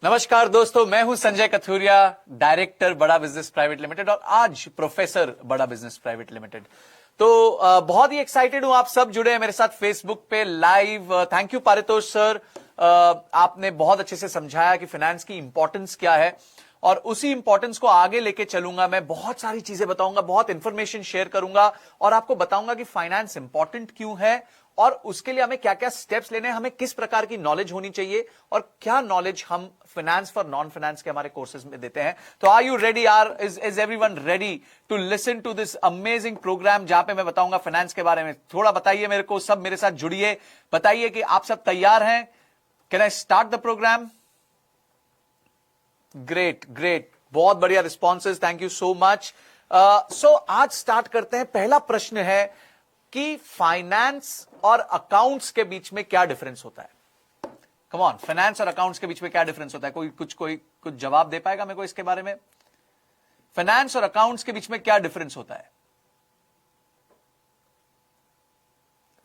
नमस्कार दोस्तों, मैं हूं संजय कथुरिया, डायरेक्टर बड़ा बिजनेस प्राइवेट लिमिटेड और आज प्रोफेसर बड़ा बिजनेस प्राइवेट लिमिटेड। तो बहुत ही एक्साइटेड हूं, आप सब जुड़े हैं मेरे साथ फेसबुक पे live. Thank you Paritosh sir, आपने बहुत अच्छे से समझाया कि फाइनेंस की इंपॉर्टेंस क्या है और उसी इंपॉर्टेंस को आगे लेके चलूंगा। मैं बहुत सारी चीजें बताऊंगा, बहुत इंफॉर्मेशन शेयर करूंगा और आपको बताऊंगा कि फाइनेंस इंपॉर्टेंट क्यों है और उसके लिए हमें क्या क्या स्टेप्स लेने हैं, हमें किस प्रकार की नॉलेज होनी चाहिए और क्या नॉलेज हम फाइनेंस फॉर नॉन फाइनेंस के हमारे कोर्सेज में देते हैं। तो are you ready? Is everyone ready to listen to this amazing programme जहां पे मैं बताऊंगा फाइनेंस के बारे में। थोड़ा बताइए मेरे को, सब मेरे साथ जुड़िए, बताइए कि आप सब तैयार हैं। Can I start the program? Great great, बहुत बढ़िया responses, thank you so much. So आज स्टार्ट करते हैं। पहला प्रश्न है कि फाइनेंस और अकाउंट्स के बीच में क्या डिफरेंस होता है? कम ऑन, फाइनेंस और अकाउंट्स के बीच में क्या डिफरेंस होता है? कोई कुछ जवाब दे पाएगा मेरे को इसके बारे में? फाइनेंस और अकाउंट्स के बीच में क्या डिफरेंस होता है?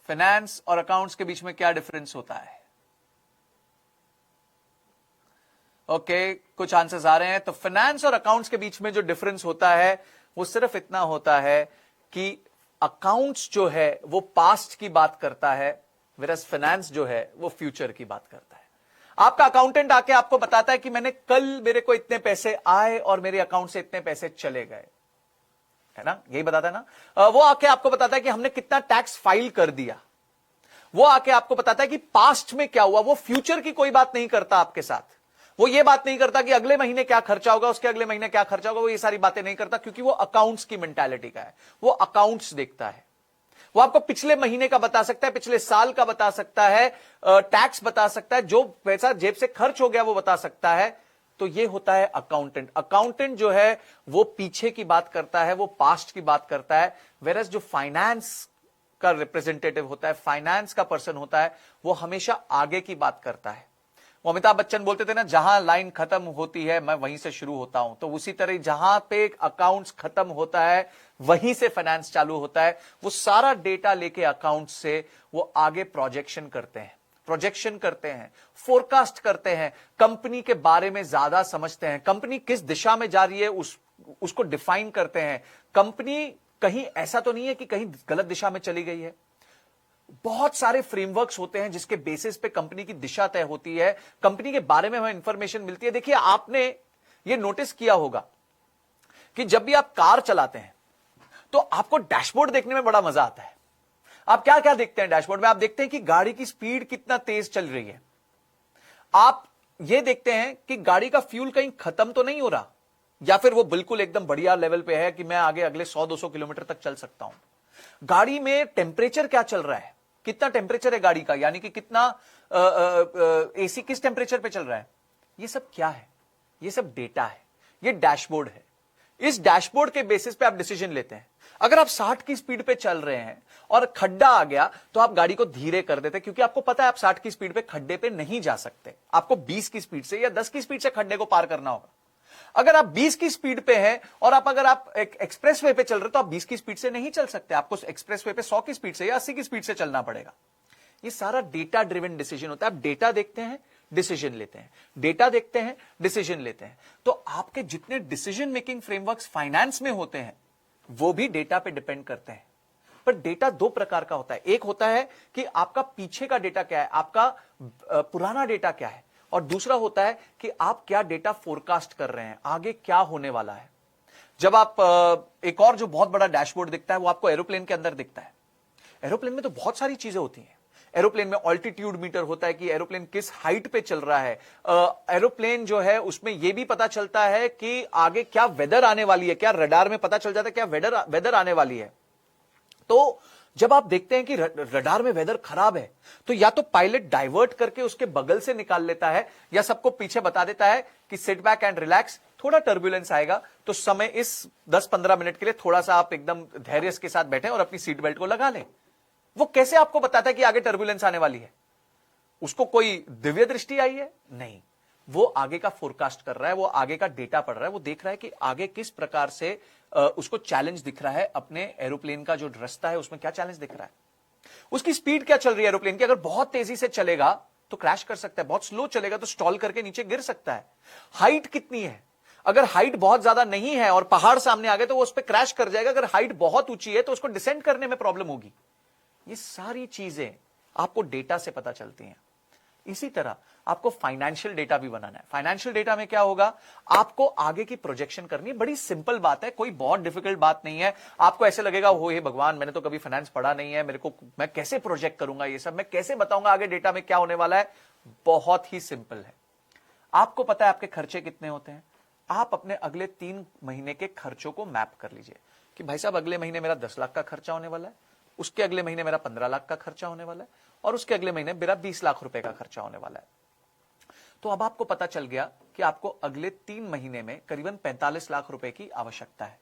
फाइनेंस और अकाउंट्स के बीच में क्या डिफरेंस होता है? ओके, कुछ आंसर्स आ रहे हैं। तो फाइनेंस और अकाउंट्स के बीच में जो डिफरेंस होता है वो सिर्फ इतना होता है कि अकाउंट्स जो है वो पास्ट की बात करता है, वेरस फाइनेंस जो है वो फ्यूचर की बात करता है। आपका अकाउंटेंट आके आपको बताता है कि मेरे को इतने पैसे आए और मेरे अकाउंट से इतने पैसे चले गए, है ना? यही बताता है ना। वो आके आपको बताता है कि हमने कितना टैक्स फाइल कर दिया। वो आके आपको बताता है कि पास्ट में क्या हुआ। वो फ्यूचर की कोई बात नहीं करता आपके साथ। वो ये बात नहीं करता कि अगले महीने क्या खर्चा होगा, उसके अगले महीने क्या खर्चा होगा। वो ये सारी बातें नहीं करता क्योंकि वो अकाउंट्स की मेंटालिटी का है। वो अकाउंट्स देखता है। वो आपको पिछले महीने का बता सकता है, पिछले साल का बता सकता है, टैक्स बता सकता है, जो पैसा जेब से खर्च हो गया वो बता सकता है। तो ये होता है अकाउंटेंट। अकाउंटेंट जो है वो पीछे की बात करता है, वो पास्ट की बात करता है। वेरस जो फाइनेंस का रिप्रेजेंटेटिव होता है, फाइनेंस का पर्सन होता है, वो हमेशा आगे की बात करता है। वो अमिताभ बच्चन बोलते थे ना, जहां लाइन खत्म होती है मैं वहीं से शुरू होता हूं। तो उसी तरह जहां पे अकाउंट्स खत्म होता है वहीं से फाइनेंस चालू होता है। वो सारा डेटा लेके अकाउंट से वो आगे प्रोजेक्शन करते हैं, फोरकास्ट करते हैं, कंपनी के बारे में ज्यादा समझते हैं, कंपनी किस दिशा में जा रही है उसको डिफाइन करते हैं। कंपनी कहीं ऐसा तो नहीं है कि कहीं गलत दिशा में चली गई है। बहुत सारे फ्रेमवर्क्स होते हैं जिसके बेसिस पे कंपनी की दिशा तय होती है, कंपनी के बारे में हमें इंफॉर्मेशन मिलती है। देखिए, आपने ये नोटिस किया होगा कि जब भी आप कार चलाते हैं तो आपको डैशबोर्ड देखने में बड़ा मजा आता है। आप क्या क्या देखते हैं डैशबोर्ड में? आप देखते हैं कि गाड़ी की स्पीड कितना तेज चल रही है। आप ये देखते हैं कि गाड़ी का फ्यूल कहीं खत्म तो नहीं हो रहा, या फिर वो बिल्कुल एकदम बढ़िया लेवल पे है कि मैं आगे अगले 100-200 किलोमीटर तक चल सकता हूं। गाड़ी में टेम्परेचर क्या चल रहा है, कितना टेम्परेचर है गाड़ी का, यानी कि कितना एसी किस टेम्परेचर पे चल रहा है। ये सब क्या है? ये सब डेटा है, ये डैशबोर्ड है। इस डैशबोर्ड के बेसिस पे आप डिसीजन लेते हैं। अगर आप 60 की स्पीड पे चल रहे हैं और खड्डा आ गया तो आप गाड़ी को धीरे कर देते हैं, क्योंकि आपको पता है आप 60 की स्पीड पे खड्डे पे नहीं जा सकते। आपको 20 की स्पीड से या 10 की स्पीड से खड्डे को पार करना होगा। अगर आप 20 की स्पीड पे हैं और अगर आप एक एक्सप्रेस वे पे चल रहे हो तो आप 20 की स्पीड से नहीं चल सकते। आपको एक्सप्रेस वे पे 100 की स्पीड से या 80 की स्पीड से चलना पड़ेगा। ये सारा डेटा ड्रिवन डिसीजन होता है। आप डेटा देखते हैं, डिसीजन लेते हैं, डेटा देखते हैं, डिसीजन लेते हैं। तो आपके जितने डिसीजन मेकिंग फ्रेमवर्क्स फाइनेंस में होते हैं वो भी डेटा पे डिपेंड करते हैं। पर डेटा दो प्रकार का होता है। एक होता है कि आपका पीछे का डेटा क्या है, आपका पुराना डेटा क्या है, और दूसरा होता है कि आप क्या डेटा फोरकास्ट कर रहे हैं, आगे क्या होने वाला है। जब आप एक और जो बहुत बड़ा डैशबोर्ड दिखता है वो आपको एरोप्लेन के अंदर दिखता है। एरोप्लेन में तो बहुत सारी चीजें होती हैं। एरोप्लेन में ऑल्टीट्यूड मीटर होता है कि एरोप्लेन किस हाइट पे चल रहा है। एरोप्लेन जो है उसमें यह भी पता चलता है कि आगे क्या वेदर आने वाली है, क्या रडार में पता चल जाता है क्या वेदर आने वाली है। तो जब आप देखते हैं कि रडार में वेदर खराब है तो या तो पायलट डाइवर्ट करके उसके बगल से निकाल लेता है या सबको पीछे बता देता है कि सिट बैक एंड रिलैक्स, थोड़ा टर्बुलेंस आएगा तो समय इस 10-15 मिनट के लिए थोड़ा सा आप एकदम धैर्य के साथ बैठे और अपनी सीट बेल्ट को लगा लें। वो कैसे आपको बताता है कि आगे टर्बुलेंस आने वाली है? उसको कोई दिव्य दृष्टि आई है? नहीं, वो आगे का फोरकास्ट कर रहा है, वो आगे का डेटा पढ़ रहा है, वो देख रहा है कि आगे किस प्रकार से उसको चैलेंज दिख रहा है अपने एरोप्लेन का जो रास्ता है उसमें क्या चैलेंज दिख रहा है, उसकी स्पीड क्या चल रही है एरोप्लेन की। अगर बहुत तेजी से चलेगा तो क्रैश कर सकता है, बहुत स्लो चलेगा तो स्टॉल करके नीचे गिर सकता है। हाइट कितनी है, अगर हाइट बहुत ज्यादा नहीं है और पहाड़ सामने आ गए तो वो उस पर क्रैश कर जाएगा। अगर हाइट बहुत ऊंची है तो उसको डिसेंड करने में प्रॉब्लम होगी। ये सारी चीजें आपको डेटा से पता चलती हैं। इसी तरह आपको फाइनेंशियल डेटा भी बनाना है। फाइनेंशियल डेटा में क्या होगा, आपको आगे की प्रोजेक्शन करनी है। बड़ी सिंपल बात है, कोई बहुत डिफिकल्ट बात नहीं है। आपको ऐसे लगेगा हो हे भगवान, मैंने तो कभी फाइनेंस पढ़ा नहीं है, मेरे को मैं कैसे प्रोजेक्ट करूंगा, ये सब मैं कैसे बताऊंगा आगे डेटा में क्या होने वाला है। बहुत ही सिंपल है। आपको पता है आपके खर्चे कितने होते हैं, आप अपने अगले 3 महीने के खर्चों को मैप कर लीजिए कि भाई साहब अगले महीने मेरा 10 लाख का खर्चा होने वाला है, उसके अगले महीने मेरा 15 लाख का खर्चा होने वाला है और उसके अगले महीने मेरा 20 लाख रुपए का खर्चा होने वाला है। तो अब आपको पता चल गया कि आपको अगले 3 महीने में करीबन 45 लाख रुपए की आवश्यकता है।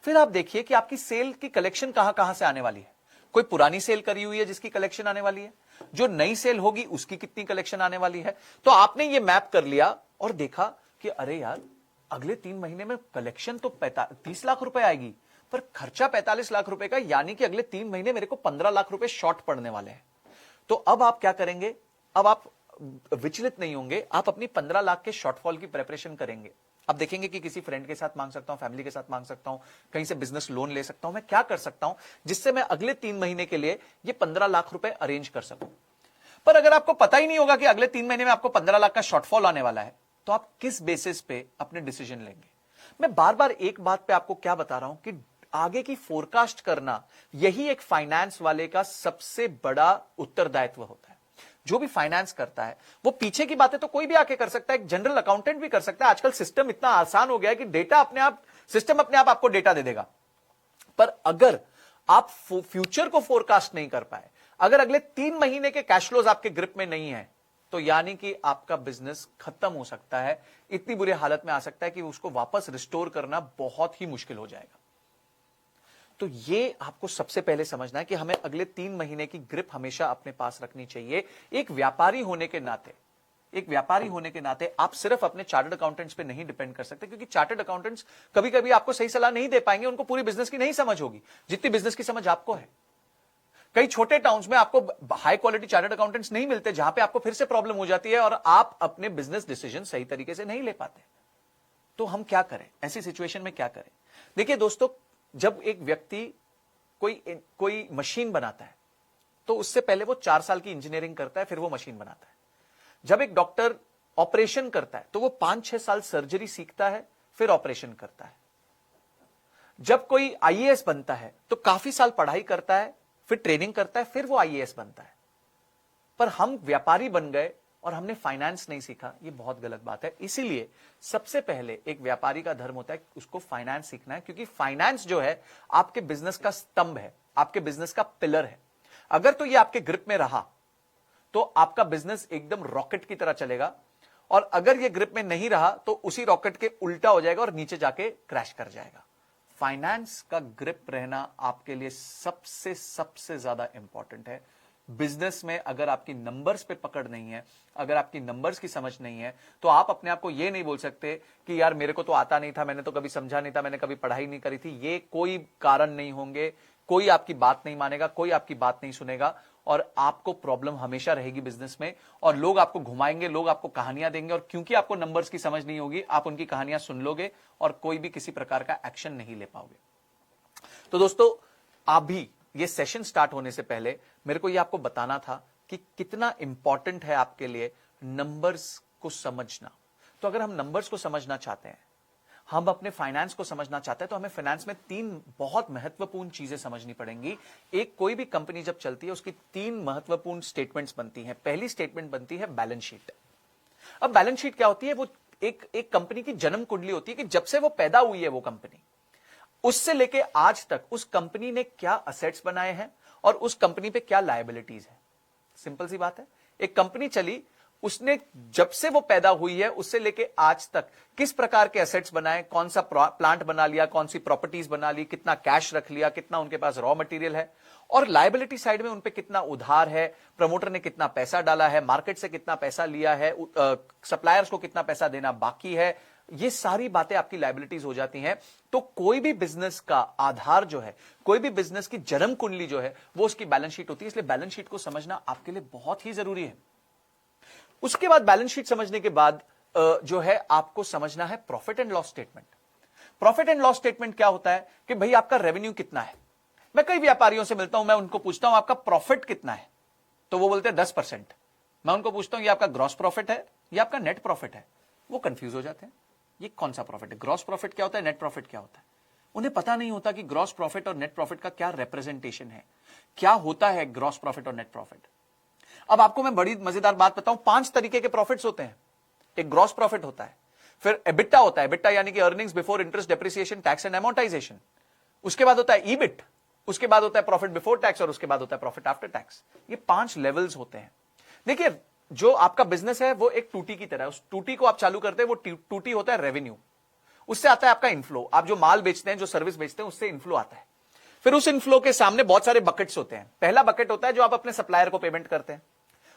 फिर आप देखिए कि आपकी सेल की कलेक्शन कहां कहां से आने वाली है। कोई पुरानी सेल करी हुई है जिसकी कलेक्शन आने वाली है, जो नई सेल होगी उसकी कितनी कलेक्शन आने वाली है। तो आपने ये मैप कर लिया और देखा कि अरे यार अगले 3 महीने में कलेक्शन तो 30 लाख रुपए आएगी पर खर्चा 45 लाख रुपए का, यानी कि अगले 3 महीने मेरे को 15 लाख रुपए शॉर्ट पड़ने वाले हैं। तो अब आप क्या करेंगे, अब आप विचलित नहीं होंगे, आप अपनी 15 लाख के शॉर्टफॉल की प्रिपरेशन करेंगे। अब देखेंगे कि किसी फ्रेंड के साथ मांग सकता हूं, फैमिली के साथ मांग सकता हूं, कहीं से बिजनेस लोन ले सकता हूं, मैं क्या कर सकता हूं जिससे मैं अगले 3 महीने के लिए ये 15 लाख रुपए अरेंज कर सकूं। पर अगर आपको पता ही नहीं होगा कि अगले 3 महीने में आपको 15 लाख का शॉर्टफॉल आने वाला है, तो आप किस बेसिस पे अपने डिसीजन लेंगे। मैं बार बार एक बात पे आपको क्या बता रहा हूं कि आगे की फोरकास्ट करना यही एक फाइनेंस वाले का सबसे बड़ा उत्तरदायित्व होता है। जो भी फाइनेंस करता है वो पीछे की बातें तो कोई भी आके कर सकता है, एक जनरल अकाउंटेंट भी कर सकता है। आजकल सिस्टम इतना आसान हो गया है कि डेटा अपने आप, सिस्टम अपने आप आपको डेटा दे देगा। पर अगर आप फ्यूचर को फोरकास्ट नहीं कर पाए, अगर अगले 3 महीने के कैश फ्लोज आपके ग्रिप में नहीं है, तो यानी कि आपका बिजनेस खत्म हो सकता है, इतनी बुरी हालत में आ सकता है कि उसको वापस रिस्टोर करना बहुत ही मुश्किल हो जाएगा। तो ये आपको सबसे पहले समझना है कि हमें अगले 3 महीने की ग्रिप हमेशा अपने पास रखनी चाहिए। एक व्यापारी होने के नाते आप सिर्फ अपने चार्टर्ड अकाउंटेंट्स पे नहीं डिपेंड कर सकते, क्योंकि चार्टर्ड अकाउंटेंट्स कभी कभी आपको सही सलाह नहीं दे पाएंगे, उनको पूरी बिजनेस की नहीं समझ होगी जितनी बिजनेस की समझ आपको है। कई छोटे टाउन्स में आपको हाई क्वालिटी चार्टर्ड अकाउंटेंट्स नहीं मिलते, जहां पे आपको फिर से प्रॉब्लम हो जाती है और आप अपने बिजनेस डिसीजन सही तरीके से नहीं ले पाते। तो हम क्या करें ऐसी सिचुएशन में, क्या करें। देखिए दोस्तों, जब एक व्यक्ति कोई मशीन बनाता है तो उससे पहले वो 4 साल की इंजीनियरिंग करता है, फिर वो मशीन बनाता है। जब एक डॉक्टर ऑपरेशन करता है तो वो 5-6 साल सर्जरी सीखता है, फिर ऑपरेशन करता है। जब कोई आईएएस बनता है तो काफी साल पढ़ाई करता है, फिर ट्रेनिंग करता है, फिर वो आईएएस बनता है। पर हम व्यापारी बन गए और हमने फाइनेंस नहीं सीखा, ये बहुत गलत बात है। इसीलिए सबसे पहले एक व्यापारी का धर्म होता है उसको फाइनेंस सीखना है, क्योंकि फाइनेंस जो है आपके बिजनेस का स्तंभ है, आपके बिजनेस का पिलर है। अगर तो ये आपके ग्रिप में रहा तो आपका बिजनेस एकदम रॉकेट की तरह चलेगा, और अगर ये ग्रिप में नहीं रहा तो उसी रॉकेट के उल्टा हो जाएगा और नीचे जाके क्रैश कर जाएगा। फाइनेंस का ग्रिप रहना आपके लिए सबसे ज्यादा इंपॉर्टेंट है। बिजनेस में अगर आपकी नंबर्स पे पकड़ नहीं है, अगर आपकी नंबर्स की समझ नहीं है, तो आप अपने आप को ये नहीं बोल सकते कि यार मेरे को तो आता नहीं था, मैंने तो कभी समझा नहीं था, मैंने कभी पढ़ाई नहीं करी थी। ये कोई कारण नहीं होंगे, कोई आपकी बात नहीं मानेगा, कोई आपकी बात नहीं सुनेगा और आपको प्रॉब्लम हमेशा रहेगी बिजनेस में। और लोग आपको घुमाएंगे, लोग आपको कहानियां देंगे, और क्योंकि आपको नंबर्स की समझ नहीं होगी आप उनकी कहानियां सुन लोगे और कोई भी किसी प्रकार का एक्शन नहीं ले पाओगे। तो दोस्तों, आप भी ये सेशन स्टार्ट होने से पहले मेरे को ये आपको बताना था कि कितना इंपॉर्टेंट है आपके लिए नंबर्स को समझना। तो अगर हम नंबर्स को समझना चाहते हैं, हम अपने फाइनेंस को समझना चाहते हैं, तो हमें फाइनेंस में 3 बहुत महत्वपूर्ण चीजें समझनी पड़ेंगी। एक, कोई भी कंपनी जब चलती है उसकी 3 महत्वपूर्ण स्टेटमेंट्स बनती हैं। पहली स्टेटमेंट बनती है बैलेंस शीट। अब बैलेंस शीट क्या होती है? वो एक कंपनी की जन्म कुंडली होती है कि जब से वो पैदा हुई है वो कंपनी, उससे लेके आज तक उस कंपनी ने क्या असेट्स बनाए हैं और उस कंपनी पे क्या लायबिलिटीज है। सिंपल सी बात है, एक कंपनी चली, उसने जब से वो पैदा हुई है उससे लेके आज तक किस प्रकार के एसेट्स बनाए, कौन सा प्लांट बना लिया, कौन सी प्रॉपर्टीज बना ली, कितना कैश रख लिया, कितना उनके पास रॉ मटेरियल है, और लायबिलिटी साइड में उनपे कितना उधार है, प्रमोटर ने कितना पैसा डाला है, मार्केट से कितना पैसा लिया है, सप्लायर्स को कितना पैसा देना बाकी है, ये सारी बातें आपकी लायबिलिटीज हो जाती हैं। तो कोई भी बिजनेस का आधार जो है, कोई भी बिजनेस की जन्म कुंडली जो है, वो उसकी बैलेंस शीट होती है। इसलिए बैलेंस शीट को समझना आपके लिए बहुत ही जरूरी है। उसके बाद बैलेंस शीट समझने के बाद जो है आपको समझना है profit and loss statement. Profit and loss statement क्या होता है कि भाई आपका रेवेन्यू कितना है। मैं कई व्यापारियों से मिलता हूं, मैं उनको पूछता हूं आपका प्रॉफिट कितना है, तो वो बोलते हैं 10%। मैं उनको पूछता हूं ये आपका ग्रॉस प्रॉफिट है या आपका नेट प्रॉफिट है। वो कंफ्यूज हो जाते हैं, ये कौन सा प्रॉफिट है, ग्रॉस प्रॉफिट क्या होता है, नेट प्रॉफिट क्या होता है। उन्हें पता नहीं होता कि ग्रॉस प्रॉफिट और नेट प्रॉफिट का क्या रिप्रेजेंटेशन है, क्या होता है ग्रॉस प्रॉफिट और नेट प्रॉफिट। अब आपको मैं बड़ी मजेदार बात बताऊं, 5 तरीके के प्रॉफिट्स होते हैं। एक ग्रॉस प्रॉफिट होता है, फिर एबिटा होता है, एबिटा यानी कि earnings before interest, depreciation, tax and amortisation. उसके बाद होता है ईबिट, उसके बाद होता है प्रॉफिट बिफोर टैक्स, और उसके बाद होता है प्रॉफिट आफ्टर टैक्स। ये 5 लेवल्स होते हैं। देखिए, जो आपका बिजनेस है वो एक टूटी की तरह है। उस टूटी को आप चालू करते हैं, वो टूटी होता है रेवेन्यू, उससे आता है आपका इनफ्लो। आप जो माल बेचते हैं, जो सर्विस बेचते हैं, उससे इनफ्लो आता है। फिर उस इनफ्लो के सामने बहुत सारे बकेट्स होते हैं। पहला बकेट होता है जो आप अपने सप्लायर को पेमेंट करते हैं।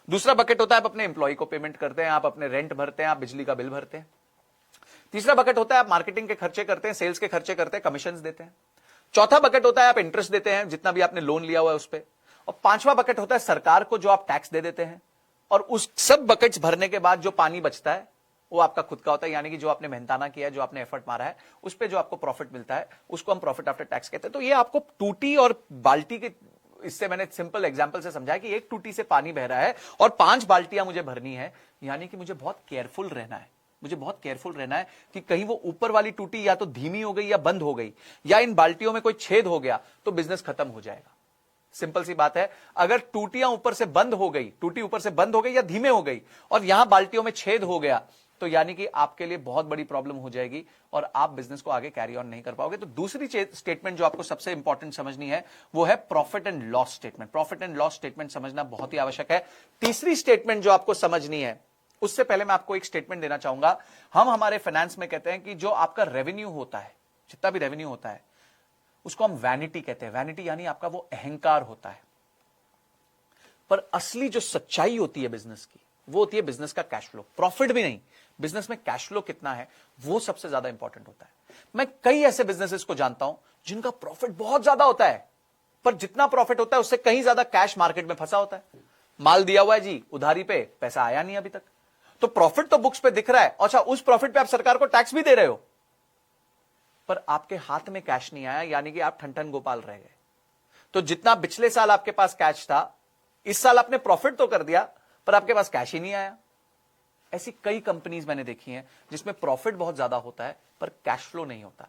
दूसरा बकेट होता है आप अपने एम्प्लॉय को पेमेंट करते हैं, आप अपने रेंट भरते हैं, आप बिजली का बिल भरते हैं। तीसरा बकेट होता है आप मार्केटिंग के खर्चे करते हैं, सेल्स के खर्चे करते हैं, कमीशन देते हैं। चौथा बकेट होता है आप इंटरेस्ट देते हैं, जितना भी आपने लोन लिया हुआ है उस पर। और 5वां बकेट होता है सरकार को जो आप टैक्स दे देते हैं। और उस सब बकेट्स भरने के बाद जो पानी बचता है वो आपका खुद का होता है, यानी कि जो आपने मेहनताना किया है, जो आपने एफर्ट मारा है, उस पर जो आपको प्रॉफिट मिलता है उसको हम प्रॉफिट आफ्टर टैक्स कहते हैं। तो ये आपको टूटी और बाल्टी के, इससे मैंने सिंपल एग्जांपल से समझाया कि एक टूटी से पानी बह रहा है और 5 बाल्टियां मुझे भरनी है, यानी कि मुझे बहुत केयरफुल रहना है। मुझे बहुत केयरफुल रहना है कि कहीं वो ऊपर वाली टूटी या तो धीमी हो गई या बंद हो गई, या इन बाल्टियों में कोई छेद हो गया तो बिजनेस खत्म हो जाएगा। सिंपल सी बात है, अगर टूटियां ऊपर से बंद हो गई, टूटी ऊपर से बंद हो गई या धीमे हो गई और यहां बाल्टियों में छेद हो गया, तो यानी कि आपके लिए बहुत बड़ी प्रॉब्लम हो जाएगी और आप बिजनेस को आगे कैरी ऑन नहीं कर पाओगे। तो दूसरी स्टेटमेंट जो आपको सबसे इंपॉर्टेंट समझनी है वो है profit and loss statement. Profit and loss statement समझना बहुत ही आवश्यक है। तीसरी स्टेटमेंट जो आपको समझनी है, उससे पहले मैं आपको एक स्टेटमेंट देना चाहूंगा। हम हमारे फाइनेंस में कहते हैं कि जो आपका रेवेन्यू होता है, जितना भी रेवेन्यू होता है, उसको हम वैनिटी कहते हैं। वैनिटी यानी आपका वो अहंकार होता है। पर असली जो सच्चाई होती है बिजनेस की, वो होती है बिजनेस का कैश फ्लो। प्रॉफिट भी नहीं, बिजनेस में कैश फ्लो कितना है वो सबसे ज्यादा इंपॉर्टेंट होता है। मैं कई ऐसे बिजनेसेस को जानता हूं जिनका प्रॉफिट बहुत ज्यादा होता है, पर जितना प्रॉफिट होता है उससे कहीं ज्यादा कैश मार्केट में फंसा होता है। माल दिया हुआ है जी उधारी पे, पैसा आया नहीं अभी तक, तो प्रॉफिट तो बुक्स पे दिख रहा है। अच्छा, उस प्रॉफिट पे आप सरकार को टैक्स भी दे रहे हो, पर आपके हाथ में कैश नहीं आया, यानी कि आप ठन गोपाल रह गए। तो जितना पिछले साल आपके पास कैश था, इस साल आपने प्रॉफिट तो कर दिया पर आपके पास कैश ही नहीं आया। ऐसी कई कंपनीज मैंने देखी हैं जिसमें प्रॉफिट बहुत ज्यादा होता है पर कैश फ्लो नहीं होता।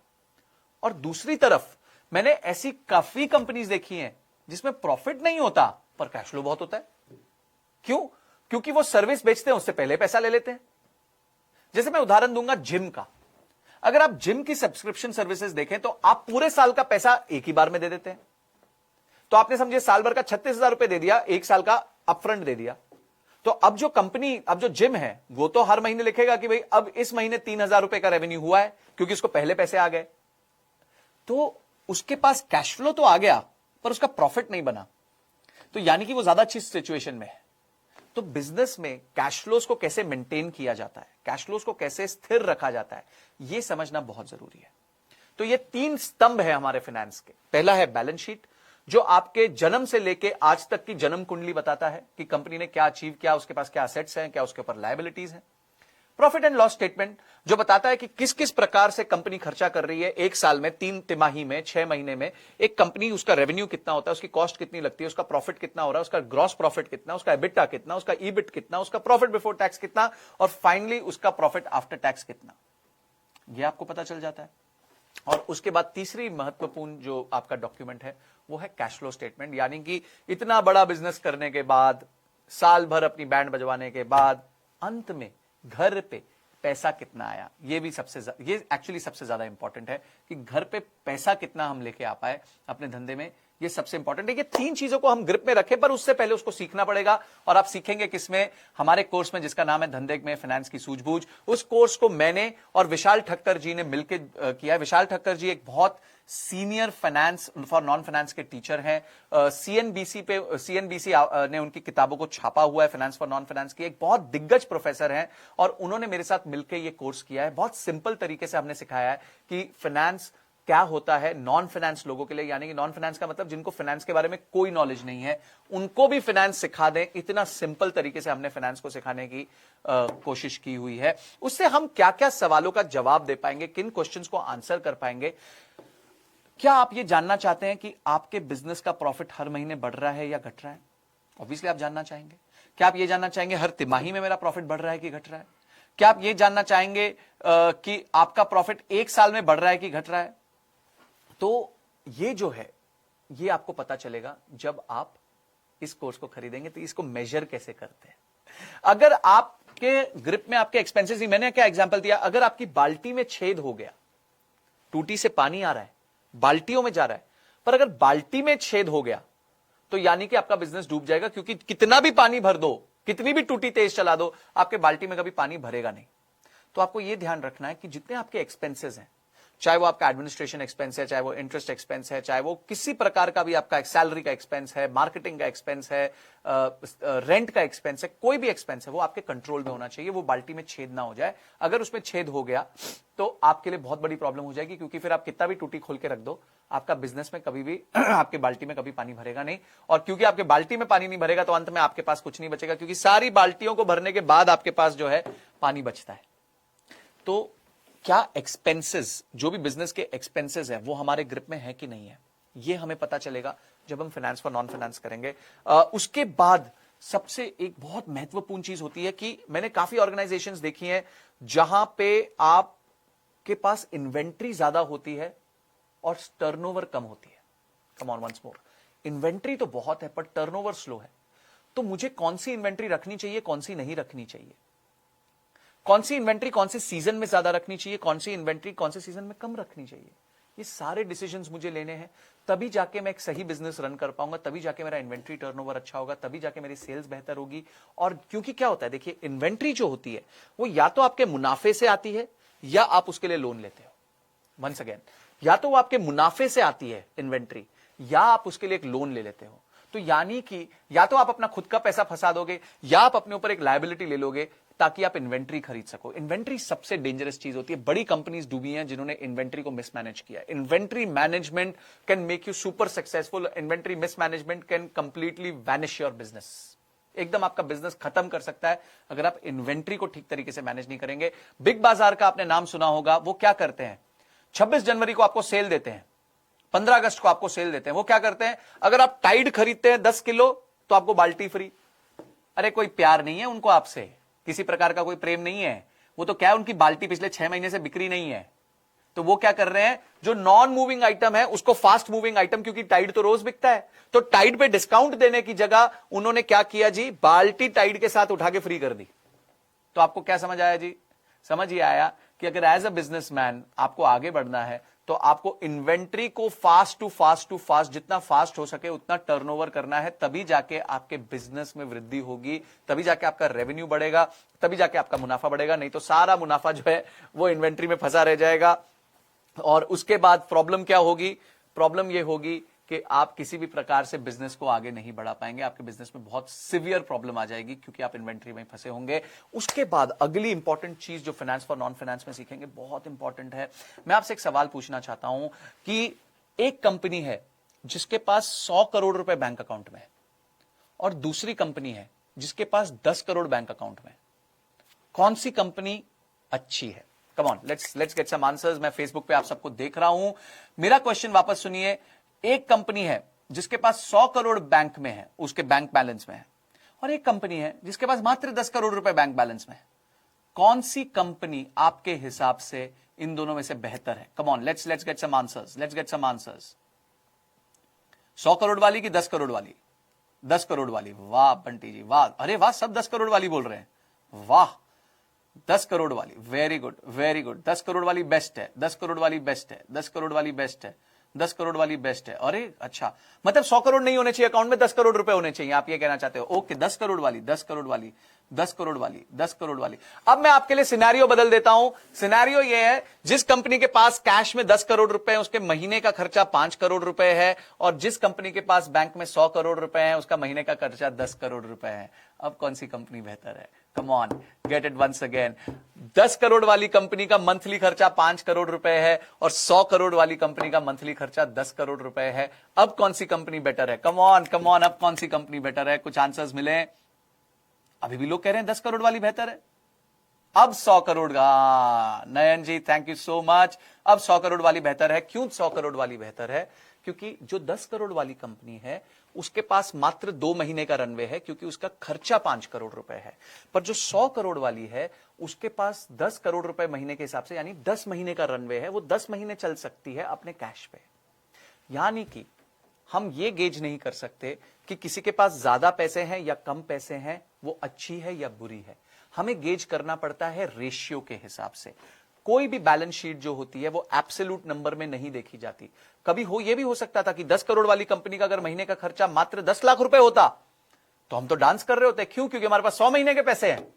और दूसरी तरफ मैंने ऐसी काफी कंपनीज देखी हैं जिसमें प्रॉफिट नहीं होता पर कैश फ्लो बहुत होता है। क्यों? क्योंकि वो सर्विस बेचते हैं, उससे पहले पैसा ले लेते हैं। जैसे मैं उदाहरण दूंगा जिम का। अगर आप जिम की सब्सक्रिप्शन सर्विसेज देखें तो आप पूरे साल का पैसा एक ही बार में दे देते हैं। तो आपने समझे साल भर का 36,000 रुपए दे दिया, एक साल का अपफ्रंट दे दिया। तो अब जो कंपनी, अब जो जिम है, वो तो हर महीने लिखेगा कि भाई अब इस महीने 3,000 रुपए का रेवेन्यू हुआ है, क्योंकि उसको पहले पैसे आ गए। तो उसके पास कैश फ्लो तो आ गया पर उसका प्रॉफिट नहीं बना, तो यानी कि वो ज्यादा अच्छी सिचुएशन में है। तो बिजनेस में कैश फ्लोज को कैसे मेंटेन किया जाता है, कैश फ्लोज को कैसे स्थिर रखा जाता है, यह समझना बहुत जरूरी है। तो ये 3 स्तंभ है हमारे फाइनेंस के। पहला है बैलेंस शीट, जो आपके जन्म से लेके आज तक की जन्म कुंडली बताता है कि कंपनी ने क्या अचीव किया, उसके पास क्या असेट्स हैं, क्या उसके ऊपर लायबिलिटीज हैं। प्रॉफिट एंड लॉस स्टेटमेंट जो बताता है कि किस किस प्रकार से कंपनी खर्चा कर रही है एक साल में, 3 तिमाही में, 6 महीने में। एक कंपनी, उसका रेवेन्यू कितना होता है, उसकी कॉस्ट कितनी लगती है, उसका प्रॉफिट कितना हो रहा है, उसका ग्रॉस प्रॉफिट कितना, उसका एबिटा कितना, उसका ईबिट कितना, उसका प्रॉफिट बिफोर टैक्स कितना, और फाइनली उसका प्रॉफिट आफ्टर टैक्स कितना, यह आपको पता चल जाता है। और उसके बाद तीसरी महत्वपूर्ण जो आपका डॉक्यूमेंट है वो है कैश फ्लो स्टेटमेंट, यानी कि इतना बड़ा बिजनेस करने के बाद, साल भर अपनी बैंड बजवाने के बाद, अंत में घर पे पैसा कितना आया। ये भी ये एक्चुअली सबसे ज्यादा इंपॉर्टेंट है कि घर पे पैसा कितना हम लेके आ पाए अपने धंधे में, ये सबसे इंपॉर्टेंट है। ये 3 चीजों को हम ग्रिप में रखें, पर उससे पहले उसको सीखना पड़ेगा। और आप सीखेंगे किसमें? हमारे कोर्स में जिसका नाम है धंधे में फाइनेंस की सूझबूझ। उस कोर्स को मैंने और विशाल ठक्कर जी ने मिलकर किया है। विशाल ठक्कर जी एक बहुत senior finance for non finance के टीचर हैं। सीएनबीसी ने उनकी किताबों को छापा हुआ है, फाइनेंस फॉर नॉन फाइनेंस की। एक बहुत दिग्गज प्रोफेसर हैं और उन्होंने मेरे साथ मिलकर ये कोर्स किया है। बहुत सिंपल तरीके से हमने सिखाया है कि फाइनेंस क्या होता है नॉन फाइनेंस लोगों के लिए, यानी कि नॉन फाइनेंस का मतलब जिनको फाइनेंस के बारे में कोई नॉलेज नहीं है, उनको भी फाइनेंस सिखा दें। इतना सिंपल तरीके से हमने फाइनेंस को सिखाने की कोशिश की हुई है। उससे हम क्या क्या सवालों का जवाब दे पाएंगे, किन क्वेश्चंस को आंसर कर पाएंगे। क्या आप ये जानना चाहते हैं कि आपके बिजनेस का प्रॉफिट हर महीने बढ़ रहा है या घट रहा है? ऑब्वियसली आप जानना चाहेंगे। क्या आप ये जानना चाहेंगे हर तिमाही में मेरा प्रॉफिट बढ़ रहा है कि घट रहा है? क्या आप ये जानना चाहेंगे कि आपका प्रॉफिट 1 साल में बढ़ रहा है कि घट रहा है? तो ये जो है, ये आपको पता चलेगा जब आप इस कोर्स को खरीदेंगे। तो इसको मेजर कैसे करते हैं? अगर आपके ग्रिप में आपके एक्सपेंसेस ही, मैंने क्या एग्जांपल दिया, अगर आपकी बाल्टी में छेद हो गया, टूटी से पानी आ रहा है, बाल्टियों में जा रहा है, पर अगर बाल्टी में छेद हो गया तो यानी कि आपका बिजनेस डूब जाएगा, क्योंकि कितना भी पानी भर दो, कितनी भी टूटी तेज चला दो, आपके बाल्टी में कभी पानी भरेगा नहीं। तो आपको यह ध्यान रखना है कि जितने आपके एक्सपेंसेस हैं, चाहे वो आपका एडमिनिस्ट्रेशन एक्सपेंस है, चाहे वो इंटरेस्ट एक्सपेंस है, चाहे वो किसी प्रकार का भी आपका सैलरी का एक्सपेंस है, मार्केटिंग का एक्सपेंस है, रेंट का एक्सपेंस है, कोई भी एक्सपेंस है, वो आपके कंट्रोल में होना चाहिए। वो बाल्टी में छेद ना हो जाए। अगर उसमें छेद हो गया तो आपके लिए बहुत बड़ी प्रॉब्लम हो जाएगी, क्योंकि फिर आप कितना भी टूटी खोल के रख दो, आपका बिजनेस में कभी भी आपके बाल्टी में कभी पानी भरेगा नहीं। और क्योंकि आपके बाल्टी में पानी नहीं भरेगा तो अंत में आपके पास कुछ नहीं बचेगा, क्योंकि सारी बाल्टियों को भरने के बाद आपके पास जो है पानी बचता है। तो क्या एक्सपेंसेस, जो भी बिजनेस के एक्सपेंसेस है, वो हमारे ग्रिप में है कि नहीं है, ये हमें पता चलेगा जब हम फाइनेंस फॉर नॉन फाइनेंस करेंगे। उसके बाद सबसे एक बहुत महत्वपूर्ण चीज होती है कि मैंने काफी ऑर्गेनाइजेशंस देखी हैं जहां पे आपके पास इन्वेंट्री ज्यादा होती है और टर्नओवर कम होती है। Come on once more, inventory तो बहुत है पर टर्नओवर स्लो है। तो मुझे कौन सी इन्वेंट्री रखनी चाहिए, कौन सी नहीं रखनी चाहिए, कौन सी इन्वेंट्री कौन से सीजन में ज्यादा रखनी चाहिए, कौन सी इन्वेंट्री कौन से सीजन में कम रखनी चाहिए, ये सारे डिसीजंस मुझे लेने हैं। तभी जाके मैं एक सही बिजनेस रन कर पाऊंगा, तभी जाके मेरा इन्वेंट्री टर्नओवर अच्छा होगा, तभी जाके मेरी सेल्स बेहतर होगी। और क्योंकि क्या होता है, देखिए, इन्वेंट्री जो होती है वो या तो आपके मुनाफे से आती है या आप उसके लिए लोन लेते हो। वंस अगेन, या तो वो आपके मुनाफे से आती है इन्वेंट्री, या आप उसके लिए एक लोन ले लेते हो। तो यानी कि या तो आप अपना खुद का पैसा फंसा दोगे, या आप अपने ऊपर एक लायबिलिटी ले लोगे ताकि आप इन्वेंट्री खरीद सको। इन्वेंट्री सबसे डेंजरस चीज होती है। बड़ी कंपनीज डूबी हैं जिन्होंने इन्वेंट्री को मिसमैनेज किया। Inventory management can make you super successful, inventory mismanagement can completely vanish your business. एकदम आपका बिजनेस खत्म कर सकता है अगर आप इन्वेंट्री को ठीक तरीके से मैनेज नहीं करेंगे। बिग बाजार का आपने नाम सुना होगा। वो क्या करते हैं, 26 जनवरी को आपको सेल देते हैं, 15 अगस्त को आपको सेल देते हैं। वो क्या करते हैं, अगर आप टाइड खरीदते हैं 10 किलो तो आपको बाल्टी फ्री। अरे कोई प्यार नहीं है उनको आपसे, किसी प्रकार का कोई प्रेम नहीं है। वो तो क्या है, उनकी बाल्टी पिछले 6 महीने से बिक्री नहीं है, तो वो क्या कर रहे हैं, जो नॉन मूविंग आइटम है उसको फास्ट मूविंग आइटम, क्योंकि टाइड तो रोज बिकता है, तो टाइड पे डिस्काउंट देने की जगह उन्होंने क्या किया जी, बाल्टी टाइड के साथ उठा के फ्री कर दी। तो आपको क्या समझ आया जी? समझ ही आया कि अगर एज अ बिजनेसमैन आपको आगे बढ़ना है तो आपको इन्वेंट्री को फास्ट टू फास्ट जितना फास्ट हो सके उतना टर्नओवर करना है। तभी जाके आपके बिजनेस में वृद्धि होगी, तभी जाके आपका रेवेन्यू बढ़ेगा, तभी जाके आपका मुनाफा बढ़ेगा। नहीं तो सारा मुनाफा जो है वो इन्वेंट्री में फंसा रह जाएगा। और उसके बाद प्रॉब्लम क्या होगी, प्रॉब्लम यह होगी कि आप किसी भी प्रकार से बिजनेस को आगे नहीं बढ़ा पाएंगे। आपके बिजनेस में बहुत सीवियर प्रॉब्लम आ जाएगी, क्योंकि आप इन्वेंट्री में फंसे होंगे। उसके बाद अगली इंपॉर्टेंट चीज जो फाइनेंस फॉर नॉन फाइनेंस में सीखेंगे, बहुत इंपॉर्टेंट है। मैं आपसे एक सवाल पूछना चाहता हूं कि एक कंपनी है जिसके पास 100 करोड़ रुपए बैंक अकाउंट में है, और दूसरी कंपनी है जिसके पास 10 करोड़ बैंक अकाउंट में। कौन सी कंपनी अच्छी है? Come on, let's get some answers. मैं फेसबुक पे आप सबको देख रहा हूं। मेरा क्वेश्चन वापस सुनिए। एक कंपनी है जिसके पास 100 करोड़ बैंक में है, उसके बैंक बैलेंस में है, और एक कंपनी है जिसके पास मात्र 10 करोड़ रुपए बैंक बैलेंस में है। कौन सी कंपनी आपके हिसाब से इन दोनों में से बेहतर है? Come on, let's get some answers, let's get some answers. 100 crore वाली कि 10 करोड़ वाली? 10 करोड़ वाली। वाह बंटी जी, वाह, अरे वाह, सब 10 करोड़ वाली बोल रहे हैं, वाह। 10 करोड़ वाली, very good very good. 10 crore वाली बेस्ट है, 10 करोड़ वाली बेस्ट है, 10 करोड़ वाली बेस्ट है, 10 करोड़ वाली बेस्ट है। अरे अच्छा, मतलब 100 करोड़ नहीं होने चाहिए अकाउंट में, 10 करोड़ रुपए होने चाहिए, आप ये कहना चाहते हो। ओके, 10 करोड़ वाली, 10 करोड़ वाली, 10 करोड़ वाली, 10 करोड़ वाली। अब मैं आपके लिए सिनेरियो बदल देता हूं। सिनेरियो ये है, जिस कंपनी के पास कैश में 10 करोड़ रुपए है, उसके महीने का खर्चा 5 करोड़ रुपए है, और जिस कंपनी के पास बैंक में 100 करोड़ रुपए है, उसका महीने का खर्चा 10 करोड़ रुपए है। अब कौन सी कंपनी बेहतर है? Come on, get it once again. 10 crore वाली कंपनी का मंथली खर्चा 5 करोड़ रुपए है, और 100 करोड़ वाली कंपनी का मंथली खर्चा 10 करोड़ रुपए है। अब कौन सी कंपनी बेटर है? कम ऑन कम ऑन, अब कौन सी कंपनी बेटर है? कुछ आंसर्स मिले? अभी भी लोग कह रहे हैं 10 करोड़ वाली बेहतर है। अब 100 करोड़ का, नयन जी थैंक यू सो मच। अब 100 करोड़ वाली बेहतर है। क्यों 100 करोड़ वाली बेहतर है? क्योंकि जो 10 करोड़ वाली कंपनी है, उसके पास मात्र 2 महीने का रनवे है, क्योंकि उसका खर्चा 5 करोड़ रुपए है। पर जो 100 करोड़ वाली है, उसके पास 10 करोड़ रुपए महीने के हिसाब से, यानी 10 महीने का रनवे है, वो 10 महीने चल सकती है अपने कैश पे। यानी कि हम ये गेज नहीं कर सकते कि किसी के पास ज्यादा पैसे हैं या कम पैसे हैं, वो अच्छी है या बुरी है। हमें गेज करना पड़ता है रेशियो के हिसाब से। कोई भी बैलेंस शीट जो होती है वो एब्सोल्यूट नंबर में नहीं देखी जाती। कभी ये भी हो सकता था कि 10 करोड़ वाली कंपनी का अगर महीने का खर्चा मात्र 10 लाख रुपए होता तो हम तो डांस कर रहे होते। क्यों? क्योंकि हमारे पास 100 महीने के पैसे हैं।